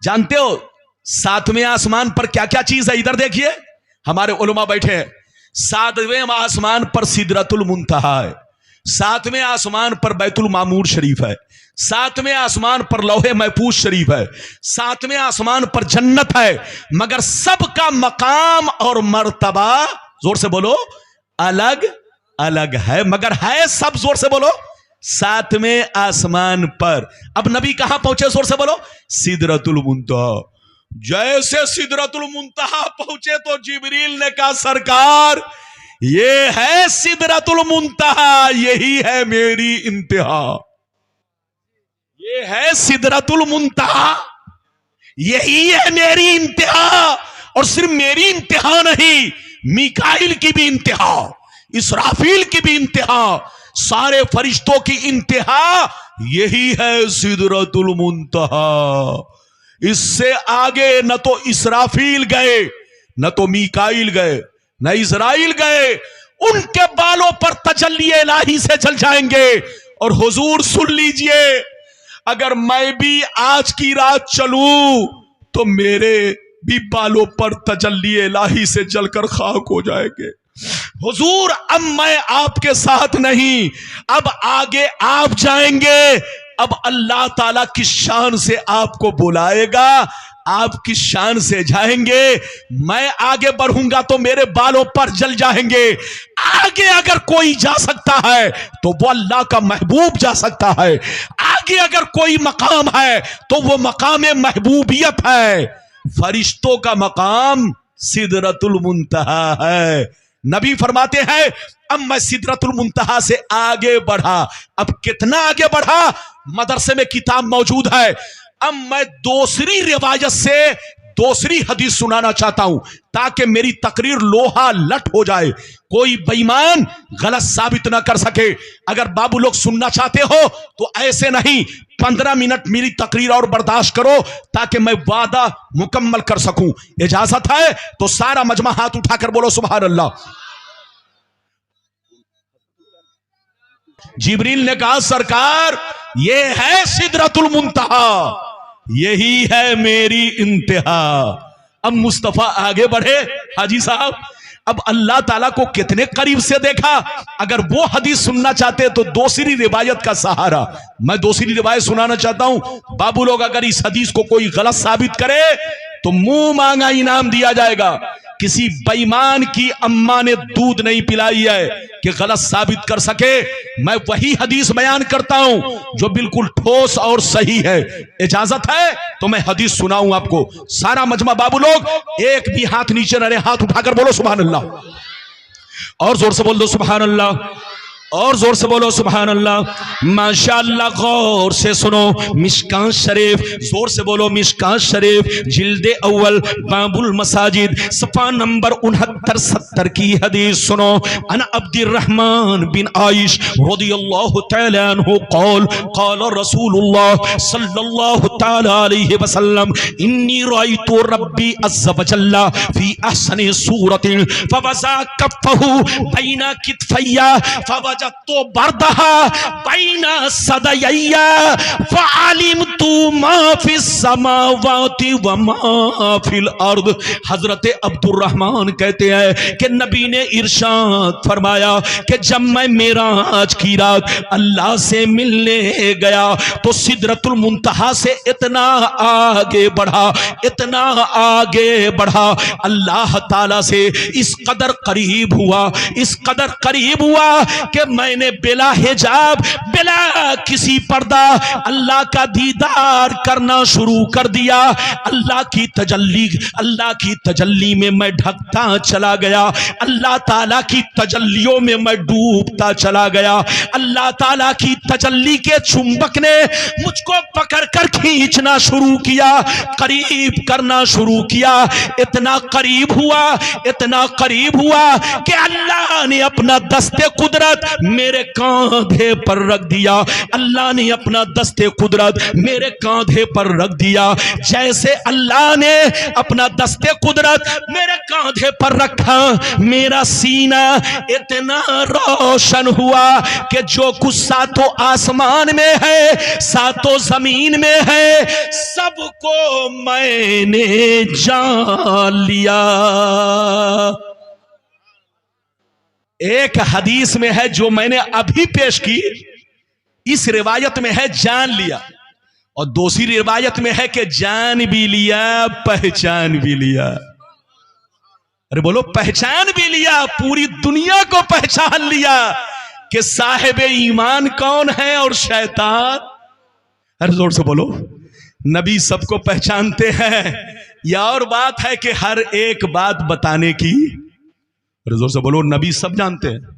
Speaker 1: जानते हो सातवें आसमान पर क्या क्या चीज है? इधर देखिए, हमारे उलमा बैठे हैं। सातवें आसमान पर सिदरतुल मुंतहा है, सातवें आसमान पर बैतुल मामूर शरीफ है, सातवें आसमान पर लौहे महफूज शरीफ है, सातवें आसमान पर जन्नत है, मगर सबका मकाम और मर्तबा, जोर से बोलो, अलग अलग है, मगर है सब, जोर से बोलो, सातवें आसमान पर। अब नबी कहां पहुंचे? जोर से बोलो। सिदरतुल मुंतहा। जैसे सिदरतुल मुंतहा पहुंचे तो जिब्रील ने कहा, सरकार, ये है सिदरतुल मुंतहा, यही है मेरी इंतहा, ये है सिदरतुल मुंतहा, यही है मेरी इंतहा। और सिर्फ मेरी इंतहा नहीं, मीकाइल की भी इंतहा, इसराफील की भी इंतहा, सारे फरिश्तों की इंतहा यही है सिदरतुल मुंतहा। इससे आगे न तो इसराफील गए, न तो मीकाइल गए, न इजराइल गए, उनके बालों पर तजल्ली इलाही से जल जाएंगे। और हुजूर सुन लीजिए, अगर मैं भी आज की रात चलूं तो मेरे भी बालों पर तजल्ली इलाही से जलकर खाक हो जाएंगे। हुजूर, अब मैं आपके साथ नहीं, अब आगे आप जाएंगे, अब अल्लाह ताला की शान से आपको बुलाएगा, आप किस शान से जाएंगे, मैं आगे बढ़ूंगा तो मेरे बालों पर जल जाएंगे। आगे अगर कोई जा सकता है तो वो अल्लाह का महबूब जा सकता है, आगे अगर कोई मकाम है तो वो मकाम महबूबियत है। फरिश्तों का मकाम सिदरतुल मुंतहा है। नबी फरमाते हैं, अब मैं सिदरतुल मुंतहा से आगे बढ़ा। अब कितना आगे बढ़ा? मदरसे में किताब मौजूद है। अब मैं दूसरी रिवायत से दूसरी हदीस सुनाना चाहता हूं ताकि मेरी तकरीर लोहा लट हो जाए, कोई बेईमान गलत साबित ना कर सके। अगर बाबू लोग सुनना चाहते हो तो ऐसे नहीं, 15 मिनट मेरी तकरीर और बर्दाश्त करो ताकि मैं वादा मुकम्मल कर सकूं। इजाजत है तो सारा मजमा हाथ उठाकर बोलो सुभान अल्लाह। जिब्रील ने कहा, सरकार, ये है सिदरतुल मुंतहा, यही है मेरी इंतहा। अब मुस्तफा आगे बढ़े। हाजी साहब, अब अल्लाह ताला को कितने करीब से देखा। अगर वो हदीस सुनना चाहते तो दूसरी रिवायत का सहारा, मैं दूसरी रिवायत सुनाना चाहता हूं। बाबू लोग, अगर इस हदीस को कोई गलत साबित करे तो मुंह मांगा इनाम दिया जाएगा। किसी बेईमान की अम्मा ने दूध नहीं पिलाई है कि गलत साबित कर सके। मैं वही हदीस बयान करता हूं जो बिल्कुल ठोस और सही है। इजाजत है तो मैं हदीस सुनाऊं आपको। सारा मजमा बाबू लोग, एक भी हाथ नीचे न रहे, हाथ उठाकर बोलो सुभान अल्लाह। और जोर से बोल दो सुभान अल्लाह, और जोर से बोलो सुभान अल्लाह। माशाअल्लाह, गौर से सुनो। मिशकात शरीफ, जोर से बोलो मिशकात शरीफ, जिल्दे अव्वल, बाबुल मसाजिद, सफा नंबर 69-70 की हदीस सुनो। अन अब्दुर्रहमान बिन आइश रदियल्लाहु तआला अन्हु क़ाल क़ाल रसूलुल्लाह सल्लल्लाहु तआला अलैहि वसल्लम, इन्नी रायतु रब्बी अज़्ज़ व जल्ला फी अहसनि सूरतिन फवज़ा कफ़्फ़हु बैना कितफ़ैया फवज़ा फवजतो बरदहा बैना सदय्या फअलिमतु मा फिस समावाति व मा फिल अर्द। हजरत अब्दुर्रहमान कहते हैं कि नबी ने इरशाद फरमाया कि जब मैं मेराज की रात अल्लाह से मिलने गया तो सिदरतुल मुंतहा से इतना आगे बढ़ा, इतना आगे बढ़ा, अल्लाह ताला से इस कदर करीब हुआ, इस कदर करीब हुआ कि मैंने बिला हिजाब, बिला किसी पर्दा अल्लाह का दीदार करना शुरू कर दिया। अल्लाह की तजल्ली में मैं ढकता चला गया, अल्लाह ताला की तजल्लियों में मैं डूबता चला गया। अल्लाह ताला की तजल्ली के चुंबक ने मुझको पकड़कर खींचना शुरू किया, करीब करना शुरू किया। इतना करीब हुआ, इतना करीब हुआ कि अल्लाह ने अपना दस्ते कुदरत मेरे कांधे पर रख दिया। अल्लाह ने अपना दस्ते कुदरत मेरे कांधे पर रख दिया। जैसे अल्लाह ने अपना दस्ते कुदरत मेरे कांधे पर रखा, मेरा सीना इतना रोशन हुआ कि जो कुछ सातों आसमान में है, सातों जमीन में है, सबको मैंने जान लिया। एक हदीस में है जो मैंने अभी पेश की, इस रिवायत में है जान लिया, और दूसरी रिवायत में है कि जान भी लिया पहचान भी लिया। अरे बोलो, पहचान भी लिया, पूरी दुनिया को पहचान लिया कि साहिब ईमान कौन है और शैतान। अरे जोर से बोलो, नबी सबको पहचानते हैं, या और बात है कि हर एक बात बताने की। अरे जोर से बोलो, नबी सब जानते हैं।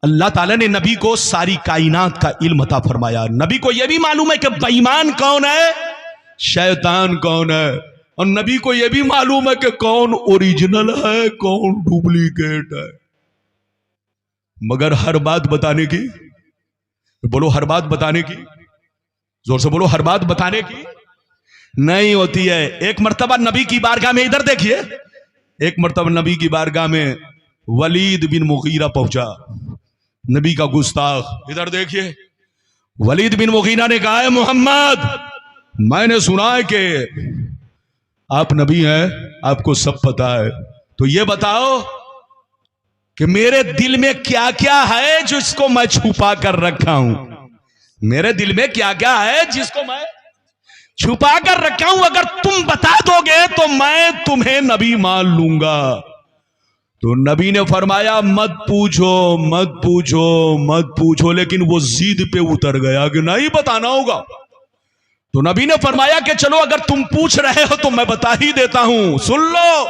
Speaker 1: अल्लाह ताला ने नबी को सारी कायनात का इल्म अता फरमाया। नबी को यह भी मालूम है कि बेईमान कौन है, शैतान कौन है, और नबी को यह भी मालूम है कि कौन ओरिजिनल है, कौन डुप्लीकेट है। मगर हर बात बताने की, बोलो हर बात बताने की, जोर से बोलो हर बात बताने की नहीं होती है। एक मर्तबा नबी की बारगाह में, इधर देखिए, एक मर्तबा नबी की बारगाह में वलीद बिन मुगीरा पहुंचा, नबी का गुस्ताख। इधर देखिए, वलीद बिन मुगीरा ने कहा है, मोहम्मद मैंने सुना है कि आप नबी हैं, आपको सब पता है, तो ये बताओ कि मेरे दिल में क्या क्या है जिसको मैं छुपा कर रखा हूं। मेरे दिल में क्या क्या है जिसको मैं छुपा कर रखा हूं, अगर तुम बता दोगे तो मैं तुम्हें नबी मान लूंगा। तो नबी ने फरमाया, मत पूछो मत पूछो मत पूछो, लेकिन वो जिद पे उतर गया कि नहीं बताना होगा। तो नबी ने फरमाया कि चलो अगर तुम पूछ रहे हो तो मैं बता ही देता हूं, सुन लो,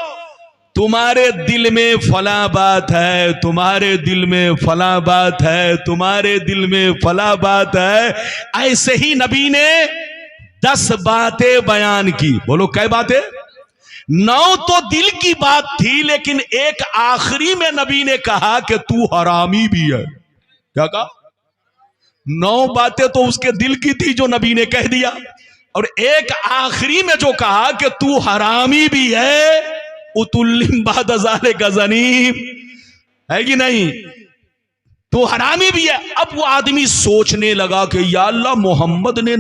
Speaker 1: तुम्हारे दिल में फला बात है, तुम्हारे दिल में फला बात है, तुम्हारे दिल में फला बात है। ऐसे ही नबी ने 10 बातें बयान की। बोलो कै बातें? 9 तो दिल की बात थी, लेकिन एक आखिरी में नबी ने कहा कि तू हरामी भी है। क्या कहा? 9 बातें तो उसके दिल की थी जो नबी ने कह दिया, और एक आखिरी में जो कहा कि तू हरामी भी है, उतुल्लिम बाद ज़ालिका ज़नीम, है कि नहीं? तो हरामी भी है। अब वो आदमी सोचने लगा कि या अल्लाह, मोहम्मद ने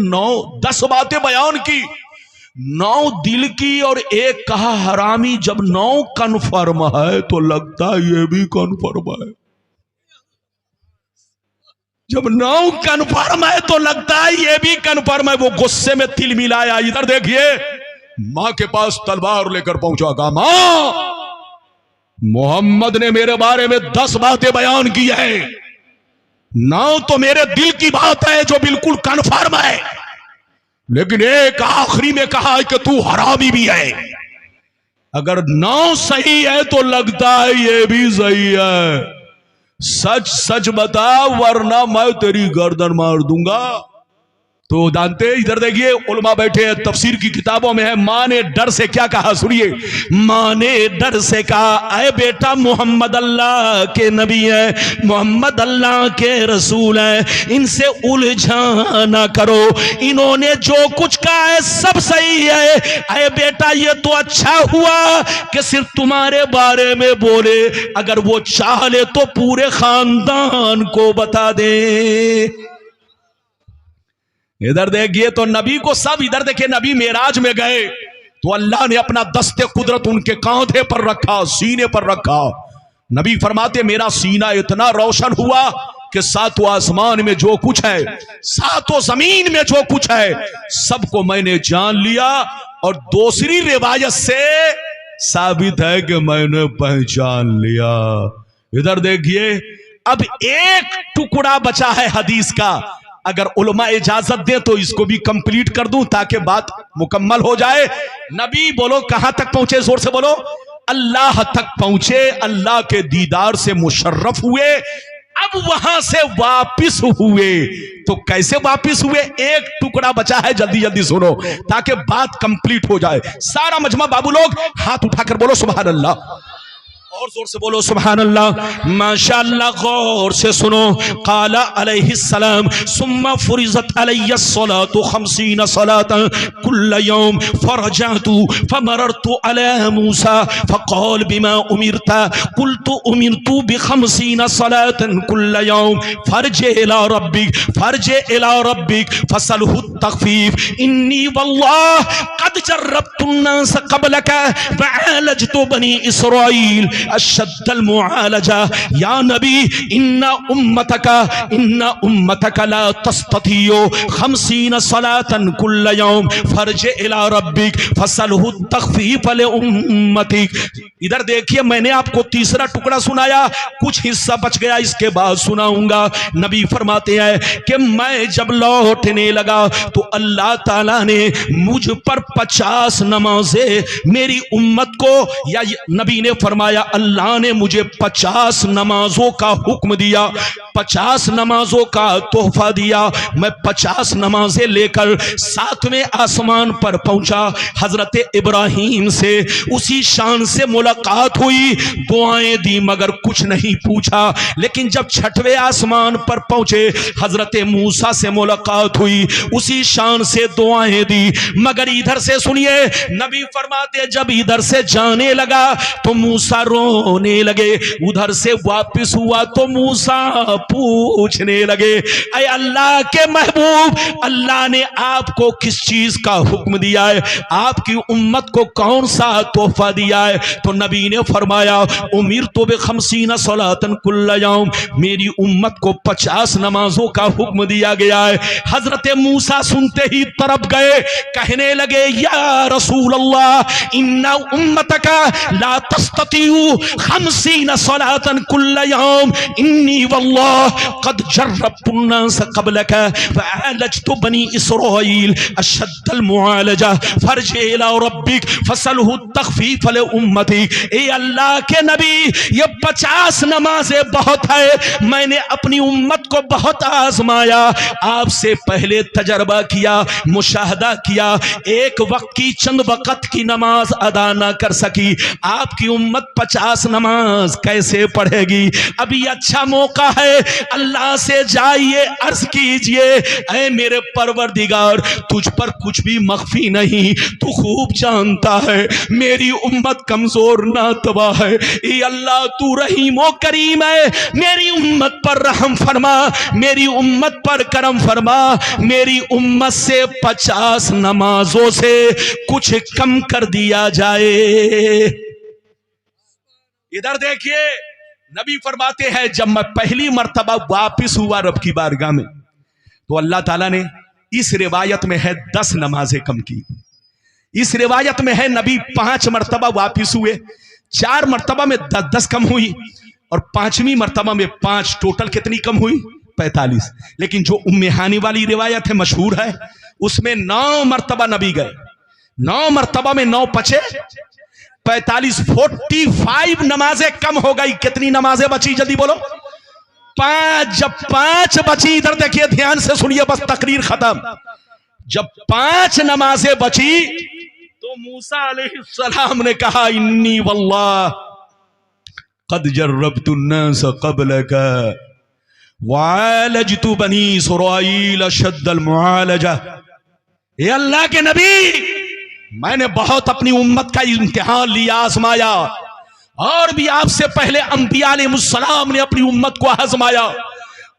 Speaker 1: 10 बातें बयान की, 9 दिल की और एक कहा हरामी। जब 9 कन्फर्म है तो लगता है ये भी कन्फर्म है। जब 9 कन्फर्म है तो लगता है ये भी कन्फर्म है। वो गुस्से में तिल मिलाया। इधर देखिए, मां के पास तलवार लेकर पहुंचा, कहा मां, मोहम्मद ने मेरे बारे में 10 बातें बयान की है, 9 तो मेरे दिल की बात है जो बिल्कुल कन्फर्म है, लेकिन एक आखिरी में कहा है कि तू हरामी भी है। अगर 9 सही है तो लगता है ये भी सही है। सच सच बता, वरना मैं तेरी गर्दन मार दूंगा। तो जानते इधर देखिए उलमा बैठे हैं, तफसीर की किताबों में है, माँ ने डर से क्या कहा, सुनिए। माँ ने डर से कहा, अरे बेटा मोहम्मद अल्लाह के नबी है, मोहम्मद अल्लाह के रसूल है, इनसे उलझा ना करो, इन्होंने जो कुछ कहा है सब सही है। अरे बेटा ये तो अच्छा हुआ कि सिर्फ तुम्हारे बारे में बोले, अगर वो चाह ले तो पूरे खानदान को बता दे। इधर देखिए तो नबी को सब, इधर देखिए नबी मेराज में गए तो अल्लाह ने अपना दस्ते कुदरत उनके कांधे पर रखा, सीने पर रखा। नबी फरमाते मेरा सीना इतना रोशन हुआ कि सातों आसमान में जो कुछ है, सातों जमीन में जो कुछ है, सबको मैंने जान लिया। और दूसरी रिवायत से साबित है कि मैंने पहचान लिया। इधर देखिए अब एक टुकड़ा बचा है हदीस का, अगर उलमा इजाजत दे तो इसको भी कंप्लीट कर दूं ताकि बात मुकम्मल हो जाए। नबी बोलो कहां तक पहुंचे, जोर से बोलो। अल्लाह तक पहुंचे, अल्लाह के दीदार से मुशर्रफ हुए। अब वहां से वापिस हुए, तो कैसे वापिस हुए, एक टुकड़ा बचा है, जल्दी जल्दी सुनो ताकि बात कंप्लीट हो जाए। सारा मजमा बाबू लोग हाथ उठाकर बोलो सुभान अल्लाह, और जोर से बोलो सुभान अल्लाह, माशाअल्लाह। गौर से सुनो, काला अलैहिस्सलाम सुम्मा फुरिज़त अलैया सलातु 50 सलातन कुल्ल यौम फरजअतु फमररतु अला मूसा फक़ाल बिमा उमिरता कुल्तु उमिरतु ब50 सलातन कुल्ल यौम फरज इला रब्बिक फसलहु तख़फीफ इन्नी वल्लाह क़द जर्रबतु अन्नास क़बलका वअलजतु बनी इसराईल अशद्दल मुआलजा या नबी इन्ना उम्मतका ला तस्ततियो 50 सलातन कुल्ल यौम फरज इला रब्बिक फसलहु तख़फीफ ले उम्मतिक। इधर देखिए मैंने आपको तीसरा टुकड़ा सुनाया, कुछ हिस्सा बच गया, इसके बाद सुनाऊंगा। नबी फरमाते हैं कि मैं जब लौटने लगा तो अल्लाह ताला ने मुझ पर 50 नमाजें मेरी उम्मत को, या नबी ने फरमाया अल्लाह ने मुझे 50 नमाजों का हुक्म दिया, 50 नमाजों का तोहफा दिया। मैं 50 नमाजें लेकर 7वें आसमान पर पहुंचा। हजरत इब्राहीम से उसी शान से मुलाकात हुई, दुआएं दी मगर कुछ नहीं पूछा। लेकिन जब 6वें आसमान पर पहुंचे हजरत मूसा से मुलाकात हुई, उसी शान से दुआएं दी। मगर इधर से सुनिए, नबी फरमाते जब इधर से जाने लगा तो मूसा रोने लगे, उधर से वापस हुआ तो मूसा पूछने लगे, ऐ अल्लाह के महबूब, अल्लाह ने आपको किस चीज का हुक्म दिया है, आपकी उम्मत को कौन सा तोहफा दिया है? तो नबी ने फरमाया उमिरतु ब50 सलातन कुल्ल यौम, मेरी उम्मत को 50 नमाजों का हुक्म दिया गया है। हजरत मूसा सुनते ही तरफ गए, कहने लगे या रसूल अल्लाह इन्ना उम्मतका ला तस्ततियु 50 सलातन कुल्ल यौम इन्नी वल्लाह क़द जर्रबतु अन्नास क़बलका फअलजतु बनी इसराईल अशद्दल मुआलजा फरज इला रब्बिक फसलहु तख़फीफ ले उम्मती। ए अल्लाह के नबी, ये 50 नमाजें बहुत है, मैंने अपनी उम्मत को बहुत आजमाया, आपसे पहले तजर्बा किया, मुशाहदा किया, एक वक्त की चंद वक्त की नमाज अदा ना कर सकी, आपकी उम्मत 50 नमाज कैसे पढ़ेगी? अभी अच्छा मौका है, अल्लाह से जाइए, अर्ज कीजिए, ऐ मेरे परवरदिगार, तुझ पर कुछ भी मख्फी नहीं, तू खूब जानता है मेरी उम्मत कमजोर ना तबाह है। ए अल्लाह तू रहीम ओ करीम है, मेरी उम्मत पर रहम फरमा, मेरी उम्मत पर करम फरमा, मेरी उम्मत से 50 नमाजों से कुछ कम कर दिया जाए। इधर देखिए नबी फरमाते हैं जब मैं पहली मर्तबा वापिस हुआ रब की बारगाह में तो अल्लाह ताला ने, इस रिवायत में है 10 नमाजें कम की, इस रिवायत में है नबी 5 मर्तबा वापिस हुए, 4 मर्तबा में 10 कम हुई और 5वीं मर्तबा में 5, टोटल कितनी कम हुई? 45। लेकिन जो उम्मे हानी वाली रिवायत है, मशहूर है, उसमें 9 मर्तबा नबी गए, 9 मर्तबा में 9 पचे 45, 45 नमाजें कम हो गई। कितनी नमाजें बची जल्दी बोलो? जब पांच बची, इधर देखिए ध्यान से सुनिए, बस तकरीर खत्म। जब पांच नमाजें बची तो मूसा अलैहिस्सलाम ने कहा, इन्नी वल्लाह कद जर्रबतु अन्नास क़ब्लक वअलजतु बनी इसराईल अशद्दल मुआलजा। ये अल्लाह के नबी, मैंने बहुत अपनी उम्मत का इम्तिहान लिया, आजमाया, और भी आपसे पहले अंबिया अलैहिस्सलाम ने अपनी उम्मत को आजमाया।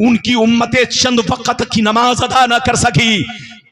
Speaker 1: उनकी उम्मतें चंद वक्त की नमाज अदा ना कर सकी,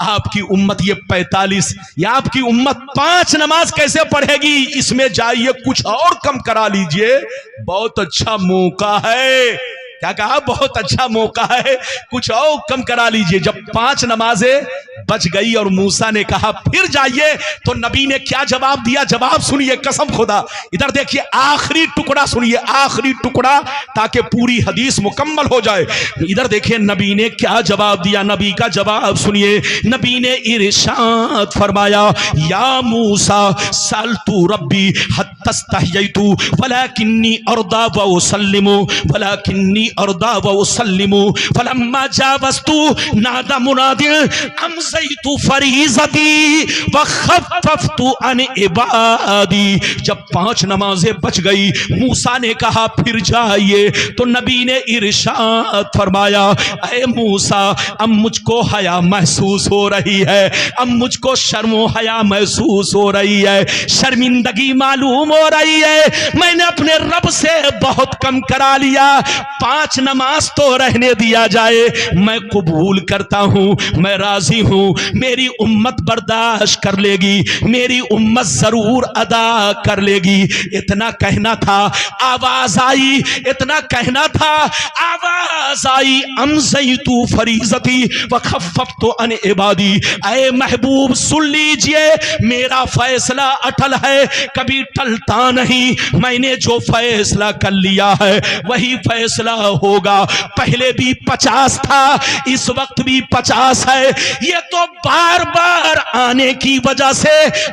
Speaker 1: आपकी उम्मत ये 45 या आपकी उम्मत 5 नमाज कैसे पढ़ेगी? इसमें जाइए कुछ और कम करा लीजिए, बहुत अच्छा मौका है। क्या कहा? बहुत अच्छा मौका है, कुछ और कम करा लीजिए। जब 5 नमाजें बच गई और मूसा ने कहा फिर जाइए, तो नबी ने क्या जवाब दिया? जवाब सुनिए, कसम खुदा। इधर देखिए, आखिरी टुकड़ा सुनिए, आखिरी टुकड़ा, ताकि पूरी हदीस मुकम्मल हो जाए। इधर देखिए नबी ने क्या जवाब दिया, नबी का जवाब सुनिए। नबी ने इरशाद फरमाया, या मूसा सअलतु रब्बी हत्ता इस्तहयैतु वलाकिन्नी अर्दा व उसल्लिमु वलाकिन्नी अर्दा व उसल्लिमु फलम्मा जावस्तु नादा मुनादिन अमज़ैतु फरीज़ती व खफ़फ़तु अन इबादी। जब 5 नमाजें बच गई, मूसा ने कहा फिर जाइए, तो नबी ने इरशाद फरमाया, ऐ मूसा, अब मुझको हया महसूस हो रही है, अब मुझको शर्मो हया महसूस हो रही है, शर्मिंदगी मालूम हो रही है, मैंने अपने रब से बहुत कम करा लिया। 5 नमाज तो रहने दिया जाए, मैं कबूल करता हूं, मैं राजी हूं, मेरी उम्मत बर्दाश्त कर लेगी, मेरी उम्मत जरूर अदा कर लेगी। इतना कहना था, आवाज आई, इतना कहना था, आवाज आई, अमज़ैतु फरीज़ती व खफ़फ़तु अन इबादी। ऐ महबूब सुन लीजिए, मेरा फैसला अटल है, कभी टलता नहीं। मैंने जो फैसला कर लिया है वही फैसला होगा। पहले भी 50 था, इस वक्त भी 50 है। ये तो बार बार आने की वजह से,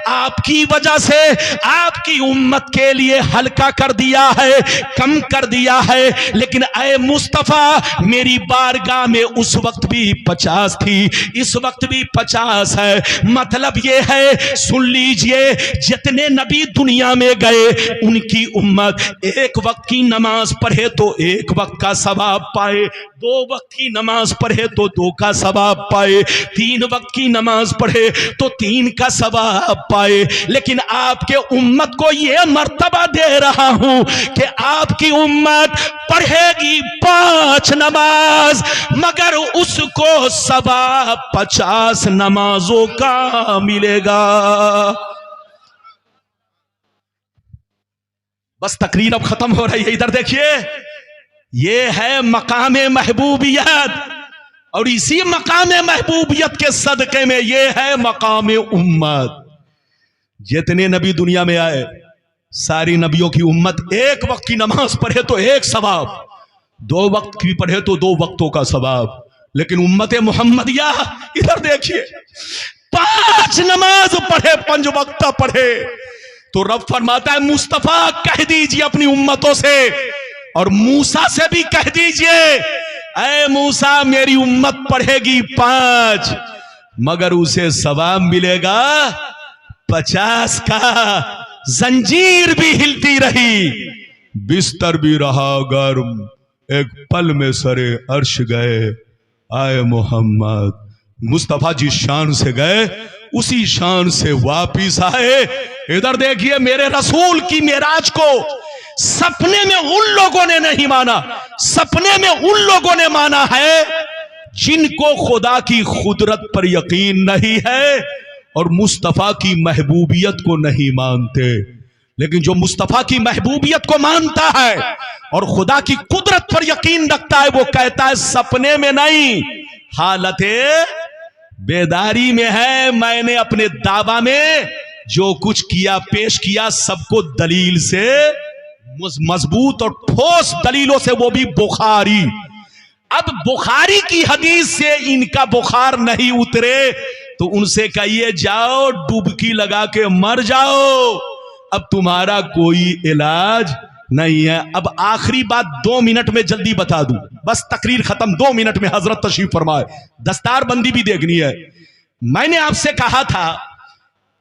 Speaker 1: आपकी वजह से, आपकी उम्मत के लिए हल्का कर दिया है, कम कर दिया है। लेकिन ऐ मुस्तफा, मेरी बारगाह में उस वक्त भी 50 थी, इस वक्त भी 50 है। मतलब ये है, सुन लीजिए, जितने नबी दुनिया में गए, उनकी उम्मत एक वक्त की नमाज पढ़े तो 1 वक्त का सवाब पाए, 2 वक्त की नमाज पढ़े तो 2 का सवाब पाए, 3 वक्त की नमाज पढ़े तो 3 का सवाब पाए। लेकिन आपके उम्मत को यह मर्तबा दे रहा हूं कि आपकी उम्मत पढ़ेगी 5 नमाज, मगर उसको सवाब 50 नमाजों का मिलेगा। बस तकरीर अब खत्म हो रही है। इधर देखिए, ये है मकामे महबूबियत, और इसी मकामे महबूबियत के सदके में ये है मकामे उम्मत। जितने नबी दुनिया में आए, सारी नबियों की उम्मत 1 वक्त की नमाज पढ़े तो 1 सवाब, 2 वक्त की पढ़े तो 2 वक्तों का सवाब। लेकिन उम्मत मोहम्मदिया, इधर देखिए, 5 नमाज पढ़े, 5 वक्त पढ़े, तो रब फरमाता है, मुस्तफा कह दीजिए अपनी उम्मतों से, और मूसा से भी कह दीजिए, ऐ मूसा, मेरी उम्मत पढ़ेगी 5, मगर उसे सवाब मिलेगा 50 का। जंजीर भी हिलती रही, बिस्तर भी रहा गर्म, एक पल में सरे अर्श गए, आए मोहम्मद। मुस्तफा जिस शान से गए, उसी शान से वापिस आए। इधर देखिए, मेरे रसूल की मेराज को सपने में उन लोगों ने नहीं माना, सपने में उन लोगों ने माना है जिनको खुदा की कुदरत पर यकीन नहीं है और मुस्तफा की महबूबियत को नहीं मानते। लेकिन जो मुस्तफा की महबूबियत को मानता है और खुदा की कुदरत पर यकीन रखता है, वो कहता है सपने में नहीं, हालते बेदारी में है। मैंने अपने दावा में जो कुछ किया, पेश किया, सबको दलील से, मजबूत और ठोस दलीलों से, वो भी बुखारी। अब बुखारी की हदीस से इनका बुखार नहीं उतरे तो उनसे कहिए, जाओ डुबकी लगा के मर जाओ, अब तुम्हारा कोई इलाज नहीं है। अब आखिरी बात 2 मिनट में जल्दी बता दूं, बस तकरीर खत्म, 2 मिनट में हजरत तशरीफ फरमाए, दस्तार बंदी भी देखनी है। मैंने आपसे कहा था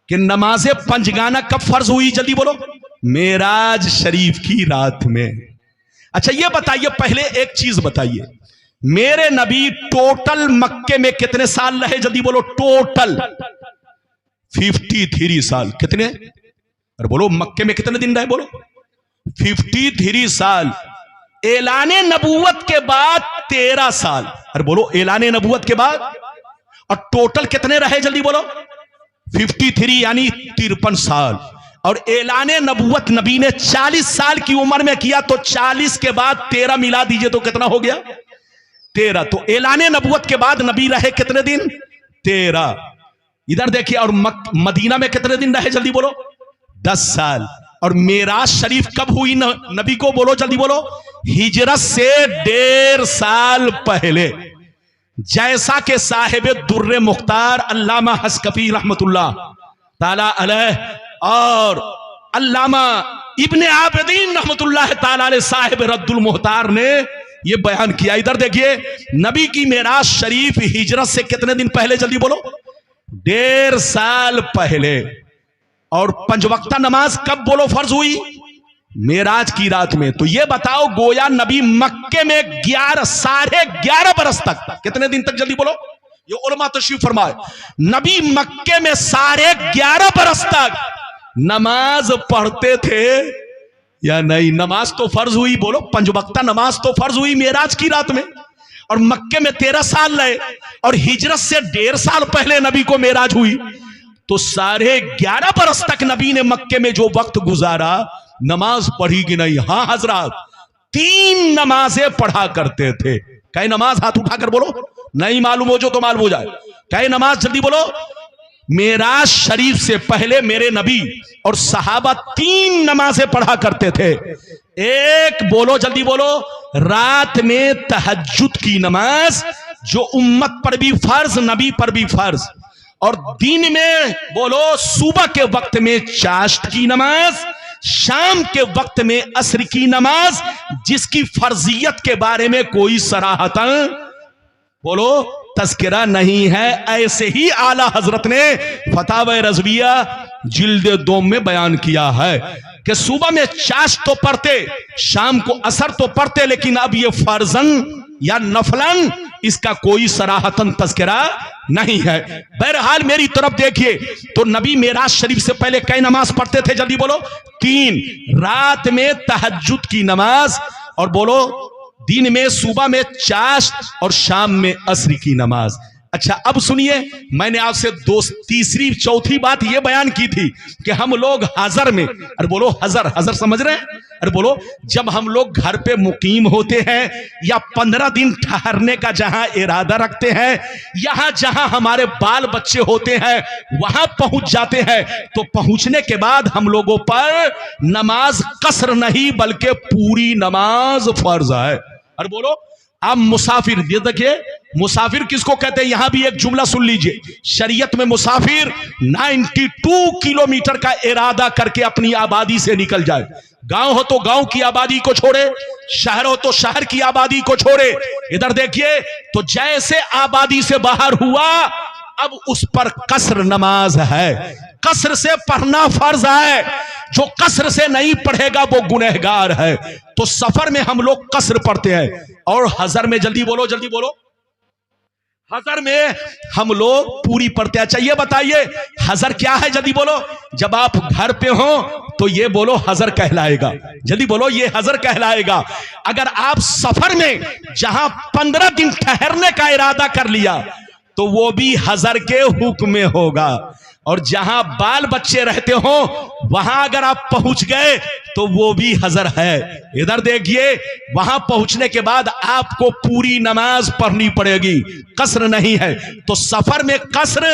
Speaker 1: कि नमाज़े पंजगाना कब फर्ज हुई, जल्दी बोलो। मेराज शरीफ की रात में। अच्छा ये बताइए, पहले एक चीज बताइए, मेरे नबी टोटल मक्के में कितने साल रहे, जल्दी बोलो। टोटल 53 साल। कितने? अरे बोलो, मक्के में कितने दिन रहे, बोलो। 53 साल। ऐलाने नबूवत के बाद 13 साल। अरे बोलो, ऐलाने नबूवत के बाद। और टोटल कितने रहे, जल्दी बोलो। 53 यानी 53 साल। और ऐलाने नबूवत नबी ने 40 साल की उम्र में किया, तो 40 के बाद 13 मिला दीजिए तो कितना हो गया? 13। तो ऐलाने नबूवत के बाद नबी रहे कितने दिन? 13। इधर देखिए, और मदीना में कितने दिन रहे, जल्दी बोलो। 10 साल। और मेराज शरीफ कब हुई नबी को, बोलो जल्दी बोलो। हिजरत से 1.5 साल पहले। जैसा के साहिब दुर्रे मुख्तार अल्लामा हस्कफी रहमतुल्लाह ताला अलैह और अल्लामा इब्ने आबिदीन रहमतुल्लाह ताला अलैह साहिब रद्दुल मुहतार ने ये बयान किया। इधर देखिए, नबी की मेराज शरीफ हिजरत से कितने दिन पहले, जल्दी बोलो। 1.5 साल पहले। और 5 वक्ता नमाज कब, बोलो, फर्ज हुई? मेराज की रात में। तो ये बताओ, गोया नबी मक्के में 11.5 बरस तक, कितने दिन तक, जल्दी बोलो। ये उलमा तशरीफ फरमाए, नबी मक्के में 11.5 बरस तक नमाज पढ़ते थे या नहीं? नमाज तो फर्ज हुई, बोलो, 5 वक्ता नमाज तो फर्ज हुई मेराज की रात में। और मक्के में 13 साल रहे, और हिजरत से 1.5 साल पहले नबी को मेराज हुई। तो 11.5 बरस तक नबी ने मक्के में जो वक्त गुजारा, नमाज पढ़ी कि नहीं? हाँ हजरत, 3 नमाजें पढ़ा करते थे। कई नमाज? हाथ उठाकर बोलो। नहीं मालूम हो जो तो मालूम हो जाए। कई नमाज, जल्दी बोलो। मेराज शरीफ से पहले मेरे नबी और सहाबा 3 नमाजें पढ़ा करते थे। एक, बोलो जल्दी बोलो, रात में तहज्जुद की नमाज, जो उम्मत पर भी फर्ज, नबी पर भी फर्ज। और दिन में, बोलो, सुबह के वक्त में चाश्त की नमाज, शाम के वक्त में असर की नमाज, जिसकी फर्जियत के बारे में कोई सराहतन, बोलो, तस्करा नहीं है। ऐसे ही आला हजरत ने फतावा रज़विया जिल्द 2 में बयान किया है कि सुबह में चाश्त तो पढ़ते, शाम को असर तो पढ़ते, लेकिन अब ये फर्जन या नफलन, इसका कोई सराहतन तस्करा नहीं है। बहरहाल मेरी तरफ देखिए, तो नबी मेराज शरीफ से पहले कई नमाज पढ़ते थे, जल्दी बोलो। 3। रात में तहज्जुद की नमाज, और बोलो, दिन में सुबह में चाश्त, और शाम में असर की नमाज। अच्छा अब सुनिए, मैंने आपसे तीसरी चौथी बात यह बयान की थी कि हम लोग हजर में, अरे बोलो हजर, हजर समझ रहे हैं? अरे बोलो, जब हम लोग घर पे मुकीम होते हैं या 15 दिन ठहरने का जहां इरादा रखते हैं, यहां जहां हमारे बाल बच्चे होते हैं वहां पहुंच जाते हैं, तो पहुंचने के बाद हम लोगों पर नमाज कसर नहीं बल्कि पूरी नमाज फर्ज है। अरे बोलो, आप मुसाफिर, ये देखिए मुसाफिर किसको कहते हैं, यहां भी एक जुमला सुन लीजिए। शरीयत में मुसाफिर 92 किलोमीटर का इरादा करके अपनी आबादी से निकल जाए। गांव हो तो गांव की आबादी को छोड़े, शहर हो तो शहर की आबादी को छोड़े। इधर देखिए, तो जैसे आबादी से बाहर हुआ, अब उस पर कसर नमाज है, कसर से पढ़ना फर्ज है। जो कसर से नहीं पढ़ेगा वो गुनहगार है। तो सफर में हम लोग कसर पढ़ते हैं, और हजर में, जल्दी बोलो जल्दी बोलो, हजर में हम लोग पूरी पढ़ते हैं। चाहिए बताइए हजर क्या है, जल्दी बोलो। जब आप घर पे हो तो ये बोलो हजर कहलाएगा, जल्दी बोलो, ये हजर कहलाएगा। अगर आप सफर में जहां 15 दिन ठहरने का इरादा कर लिया तो वो भी हजर के हुक्म में होगा। और जहां बाल बच्चे रहते हो वहां अगर आप पहुंच गए तो वो भी हजर है। इधर देखिए, वहां पहुंचने के बाद आपको पूरी नमाज पढ़नी पड़ेगी, कसर नहीं है। तो सफर में कसर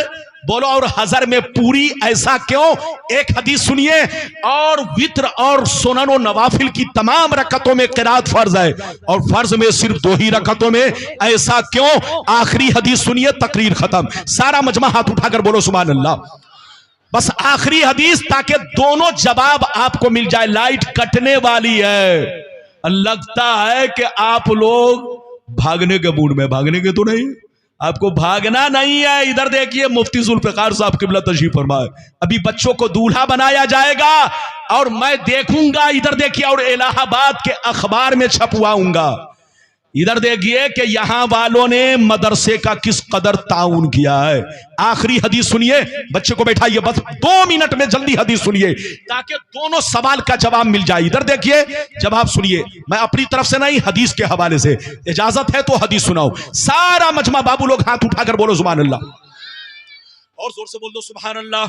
Speaker 1: बोलो और हजर में पूरी, ऐसा क्यों? एक हदीस सुनिए, और वित्र और सुनन और नवाफिल की तमाम रकतों में क़िरात फर्ज है, और फर्ज में सिर्फ 2 ही रकतों में, ऐसा क्यों? आखिरी हदीस सुनिए, तकरीर खत्म। सारा मजमा हाथ उठाकर बोलो सुभान अल्लाह। बस आखिरी हदीस ताकि दोनों जवाब आपको मिल जाए। लाइट कटने वाली है, लगता है कि आप लोग भागने के मूड में, भागने के तो नहीं, आपको भागना नहीं है। इधर देखिए मुफ्ती जुल्फिकार साहब किबला तशरीफ फरमाए, अभी बच्चों को दूल्हा बनाया जाएगा और मैं देखूंगा, इधर देखिए, और इलाहाबाद के अखबार में छपवाऊंगा। इधर देखिए कि यहां वालों ने मदरसे का किस कदर ताउन किया है। आखिरी हदीस सुनिए, बच्चे को बैठाइए, बस 2 मिनट में जल्दी हदीस सुनिए ताकि दोनों सवाल का जवाब मिल जाए। इधर देखिए, जवाब सुनिए, मैं अपनी तरफ से नहीं, हदीस के हवाले से। इजाजत है तो हदीस सुनाओ। सारा मजमा बाबू लोग हाथ उठाकर बोलो सुभान अल्लाह, और जोर से बोल दो सुभान अल्लाह,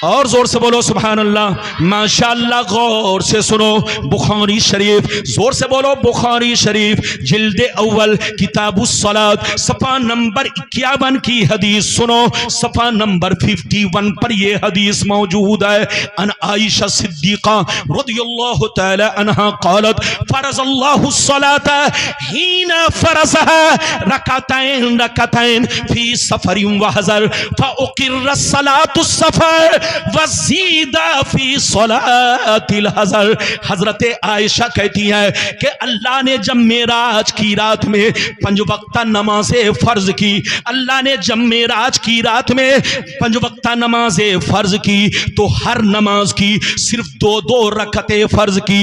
Speaker 1: और जोर से बोलो सुभान अल्लाह। माशाअल्लाह, गौर से सुनो, बुखारी शरीफ, जोर से बोलो बुखारी शरीफ, जिल्द अव्वल किताबुस सलात, सफा नंबर 51 की हदीस सुनो। सफा नंबर 51 पर यह हदीस मौजूद है। अन आयशा सिद्दीका रदियल्लाहु तआला अन्हा क़ालत फरज़ल्लाहु सलात हीना फरज़हा रकातैन रकातैन फी सफरिन व हज़र फ़उक़िर सलातु सफर वज़ीदा फी सलातिल हज़र। हजरत आयशा कहती है कि अल्लाह ने जब मेराज की रात में 5 वक्ता नमाज़े फर्ज की, अल्लाह ने जब मेराज की रात में 5 वक्ता नमाज़े फर्ज की तो हर नमाज की सिर्फ 2-2 रकतें फर्ज की,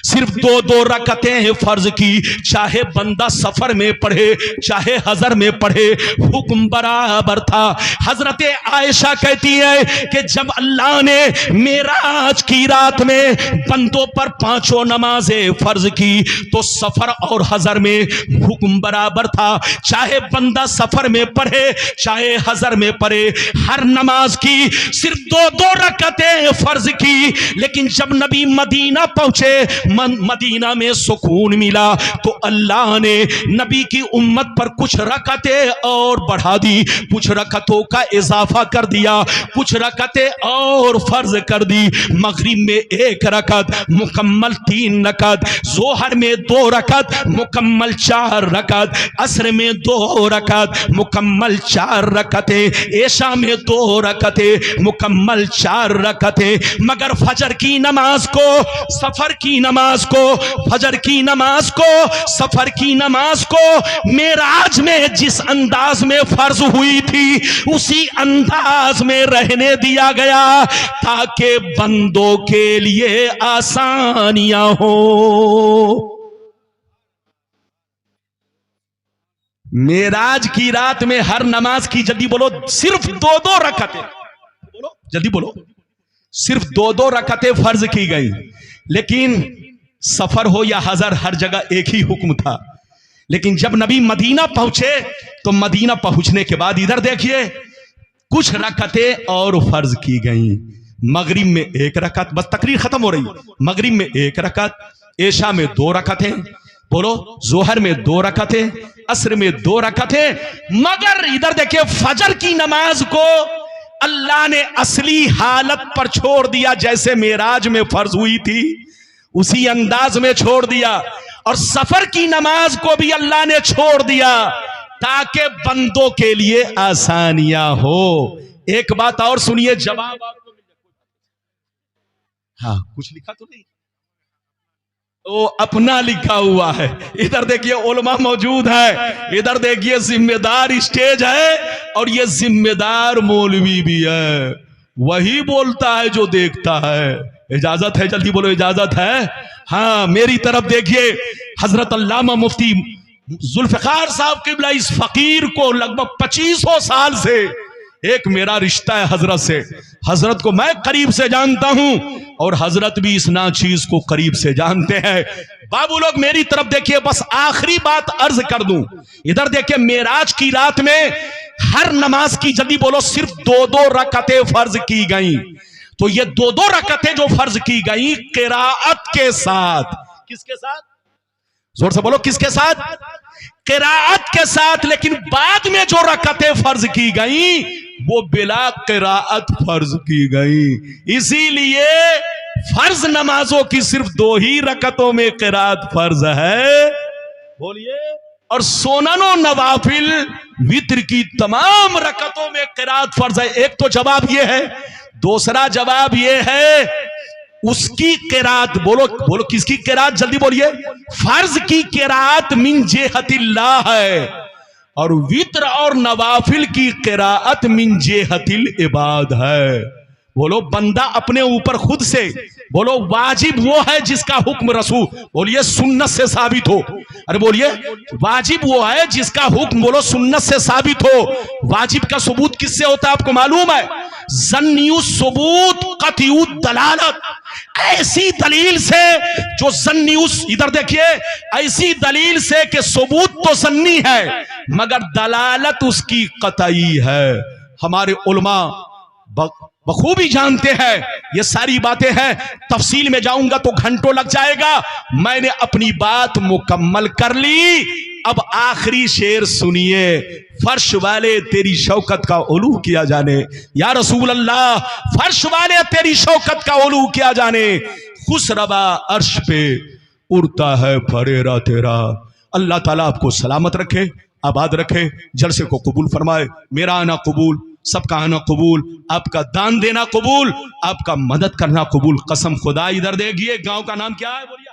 Speaker 1: सिर्फ 2-2 रकतें फर्ज की। चाहे बंदा सफर में पढ़े चाहे हजर में पढ़े, हुक्म बराबर था। हजरत आयशा कहती है कि जब अल्लाह ने मेराज की रात में बंदों पर 5 नमाजें फर्ज की तो सफर और हजर में हुक्म बराबर था। चाहे बंदा सफर में पढ़े चाहे हजर में पढ़े, हर नमाज की सिर्फ 2-2 रकतें फर्ज की। लेकिन जब नबी मदीना पहुंचे, मदीना में सुकून मिला तो अल्लाह ने नबी की उम्मत पर कुछ रकतें और बढ़ा दी, कुछ रकतों का इजाफा कर दिया, कुछ रकतें और फर्ज कर दी। मगरिब में 1 रकत मुकम्मल 3 रकत, जोहर में 2 रकत मुकम्मल 4 रकत, असर में 2 रकत मुकम्मल 4 रकतें, ऐशा में 2 रकतें मुकम्मल 4 रकतें। मगर फजर की नमाज को, सफर की नमाज को, फजर की नमाज को, सफर की नमाज को मेराज में जिस अंदाज में फर्ज हुई थी उसी अंदाज में रहने दिया गया ताकि बंदों के लिए आसानियां हो। मेराज की रात में हर नमाज की, जल्दी बोलो, सिर्फ 2-2 रकतें, बोलो जल्दी बोलो, सिर्फ 2-2 रकतें फर्ज की गई। लेकिन सफर हो या हजर, हर जगह एक ही हुक्म था। लेकिन जब नबी मदीना पहुंचे तो मदीना पहुंचने के बाद इधर देखिए कुछ रकतें और फर्ज की गई। मगरिब में 1 रकत, बस तकरीर खत्म हो रही, मगरिब में 1 रकत, ऐशा में 2 रकतें, बोलो जोहर में 2 रकतें, असर में 2 रकतें। मगर इधर देखिए फजर की नमाज को अल्लाह ने असली हालत पर छोड़ दिया, जैसे मेराज में फर्ज हुई थी उसी अंदाज में छोड़ दिया। और सफर की नमाज को भी अल्लाह ने छोड़ दिया ताकि बंदों के लिए आसानियां हो। एक बात और सुनिए, जवाब आपको मिल जाए। हाँ, कुछ लिखा तो नहीं, वो अपना लिखा हुआ है। इधर देखिए उलमा मौजूद है, इधर देखिए जिम्मेदार स्टेज है और ये जिम्मेदार मौलवी भी है, वही बोलता है जो देखता है। इजाजत है, जल्दी बोलो इजाजत है। हाँ, मेरी तरफ देखिए, हजरत अल्लामा मुफ्ती जुल्फिकार साहब किबला, इस फकीर को लगभग 2500 साल से एक मेरा रिश्ता है हजरत से। हजरत को मैं करीब से जानता हूं और हजरत भी इस नाचीज को करीब से जानते हैं। बाबू लोग मेरी तरफ देखिए, बस आखिरी बात अर्ज कर दूं। इधर देखिए मेराज की रात में हर नमाज की, जल्दी बोलो, सिर्फ 2-2 रकतें फर्ज की गई। तो ये 2-2 रकतें जो फर्ज की गई क़िराअत के साथ, किसके साथ, जोर से बोलो, किसके साथ, क़िराअत के साथ। लेकिन बाद में जो रकतें फर्ज की गई वो बिला क़िराअत फर्ज की गई। इसीलिए फर्ज नमाजों की सिर्फ 2 ही रकतों में क़िराअत फर्ज है। बोलिए, और सोननो नवाफिल वित्र की तमाम रकतों में किरात फर्ज है। एक तो जवाब ये है। दूसरा जवाब ये है उसकी किरात, बोलो बोलो किसकी किरात, जल्दी बोलिए। फर्ज की किरात मिन जेहतिल्लाह है और वित्र और नवाफिल की किरात मिन जेहतिल इबाद है। बोलो बंदा अपने ऊपर खुद से, बोलो वाजिब वो है जिसका हुक्म रसूल, बोलिए सुन्नत से साबित हो। अरे बोलिए वाजिब वो है जिसका हुक्म, बोलो सुन्नत से साबित हो। वाजिब का सबूत किससे होता है आपको मालूम है? ज़न्नियु सबूत कतियु दलालत, ऐसी दलील से जो ज़न्नियुस, इधर देखिए, ऐसी दलील से कि सबूत तो ज़न्नी है मगर दलालत उसकी कतई है। हमारे उलमा बखूबी जानते हैं ये सारी बातें हैं। तफसील में जाऊंगा तो घंटों लग जाएगा। मैंने अपनी बात मुकम्मल कर ली। अब आखिरी शेर सुनिए। फर्श वाले तेरी शौकत का उलू किया जाने, या रसूल अल्लाह, फर्श वाले तेरी शौकत का उलू किया जाने, खुशरबा अर्श पे उड़ता है फरेरा तेरा। अल्लाह ताला आपको सलामत रखे, आबाद रखे, जलसे को कबूल फरमाए। मेरा आना कबूल, सबका आना कबूल, आपका दान देना कबूल, आपका मदद करना कबूल। कसम खुदा। इधर देखिए गांव का नाम क्या है बोलिए।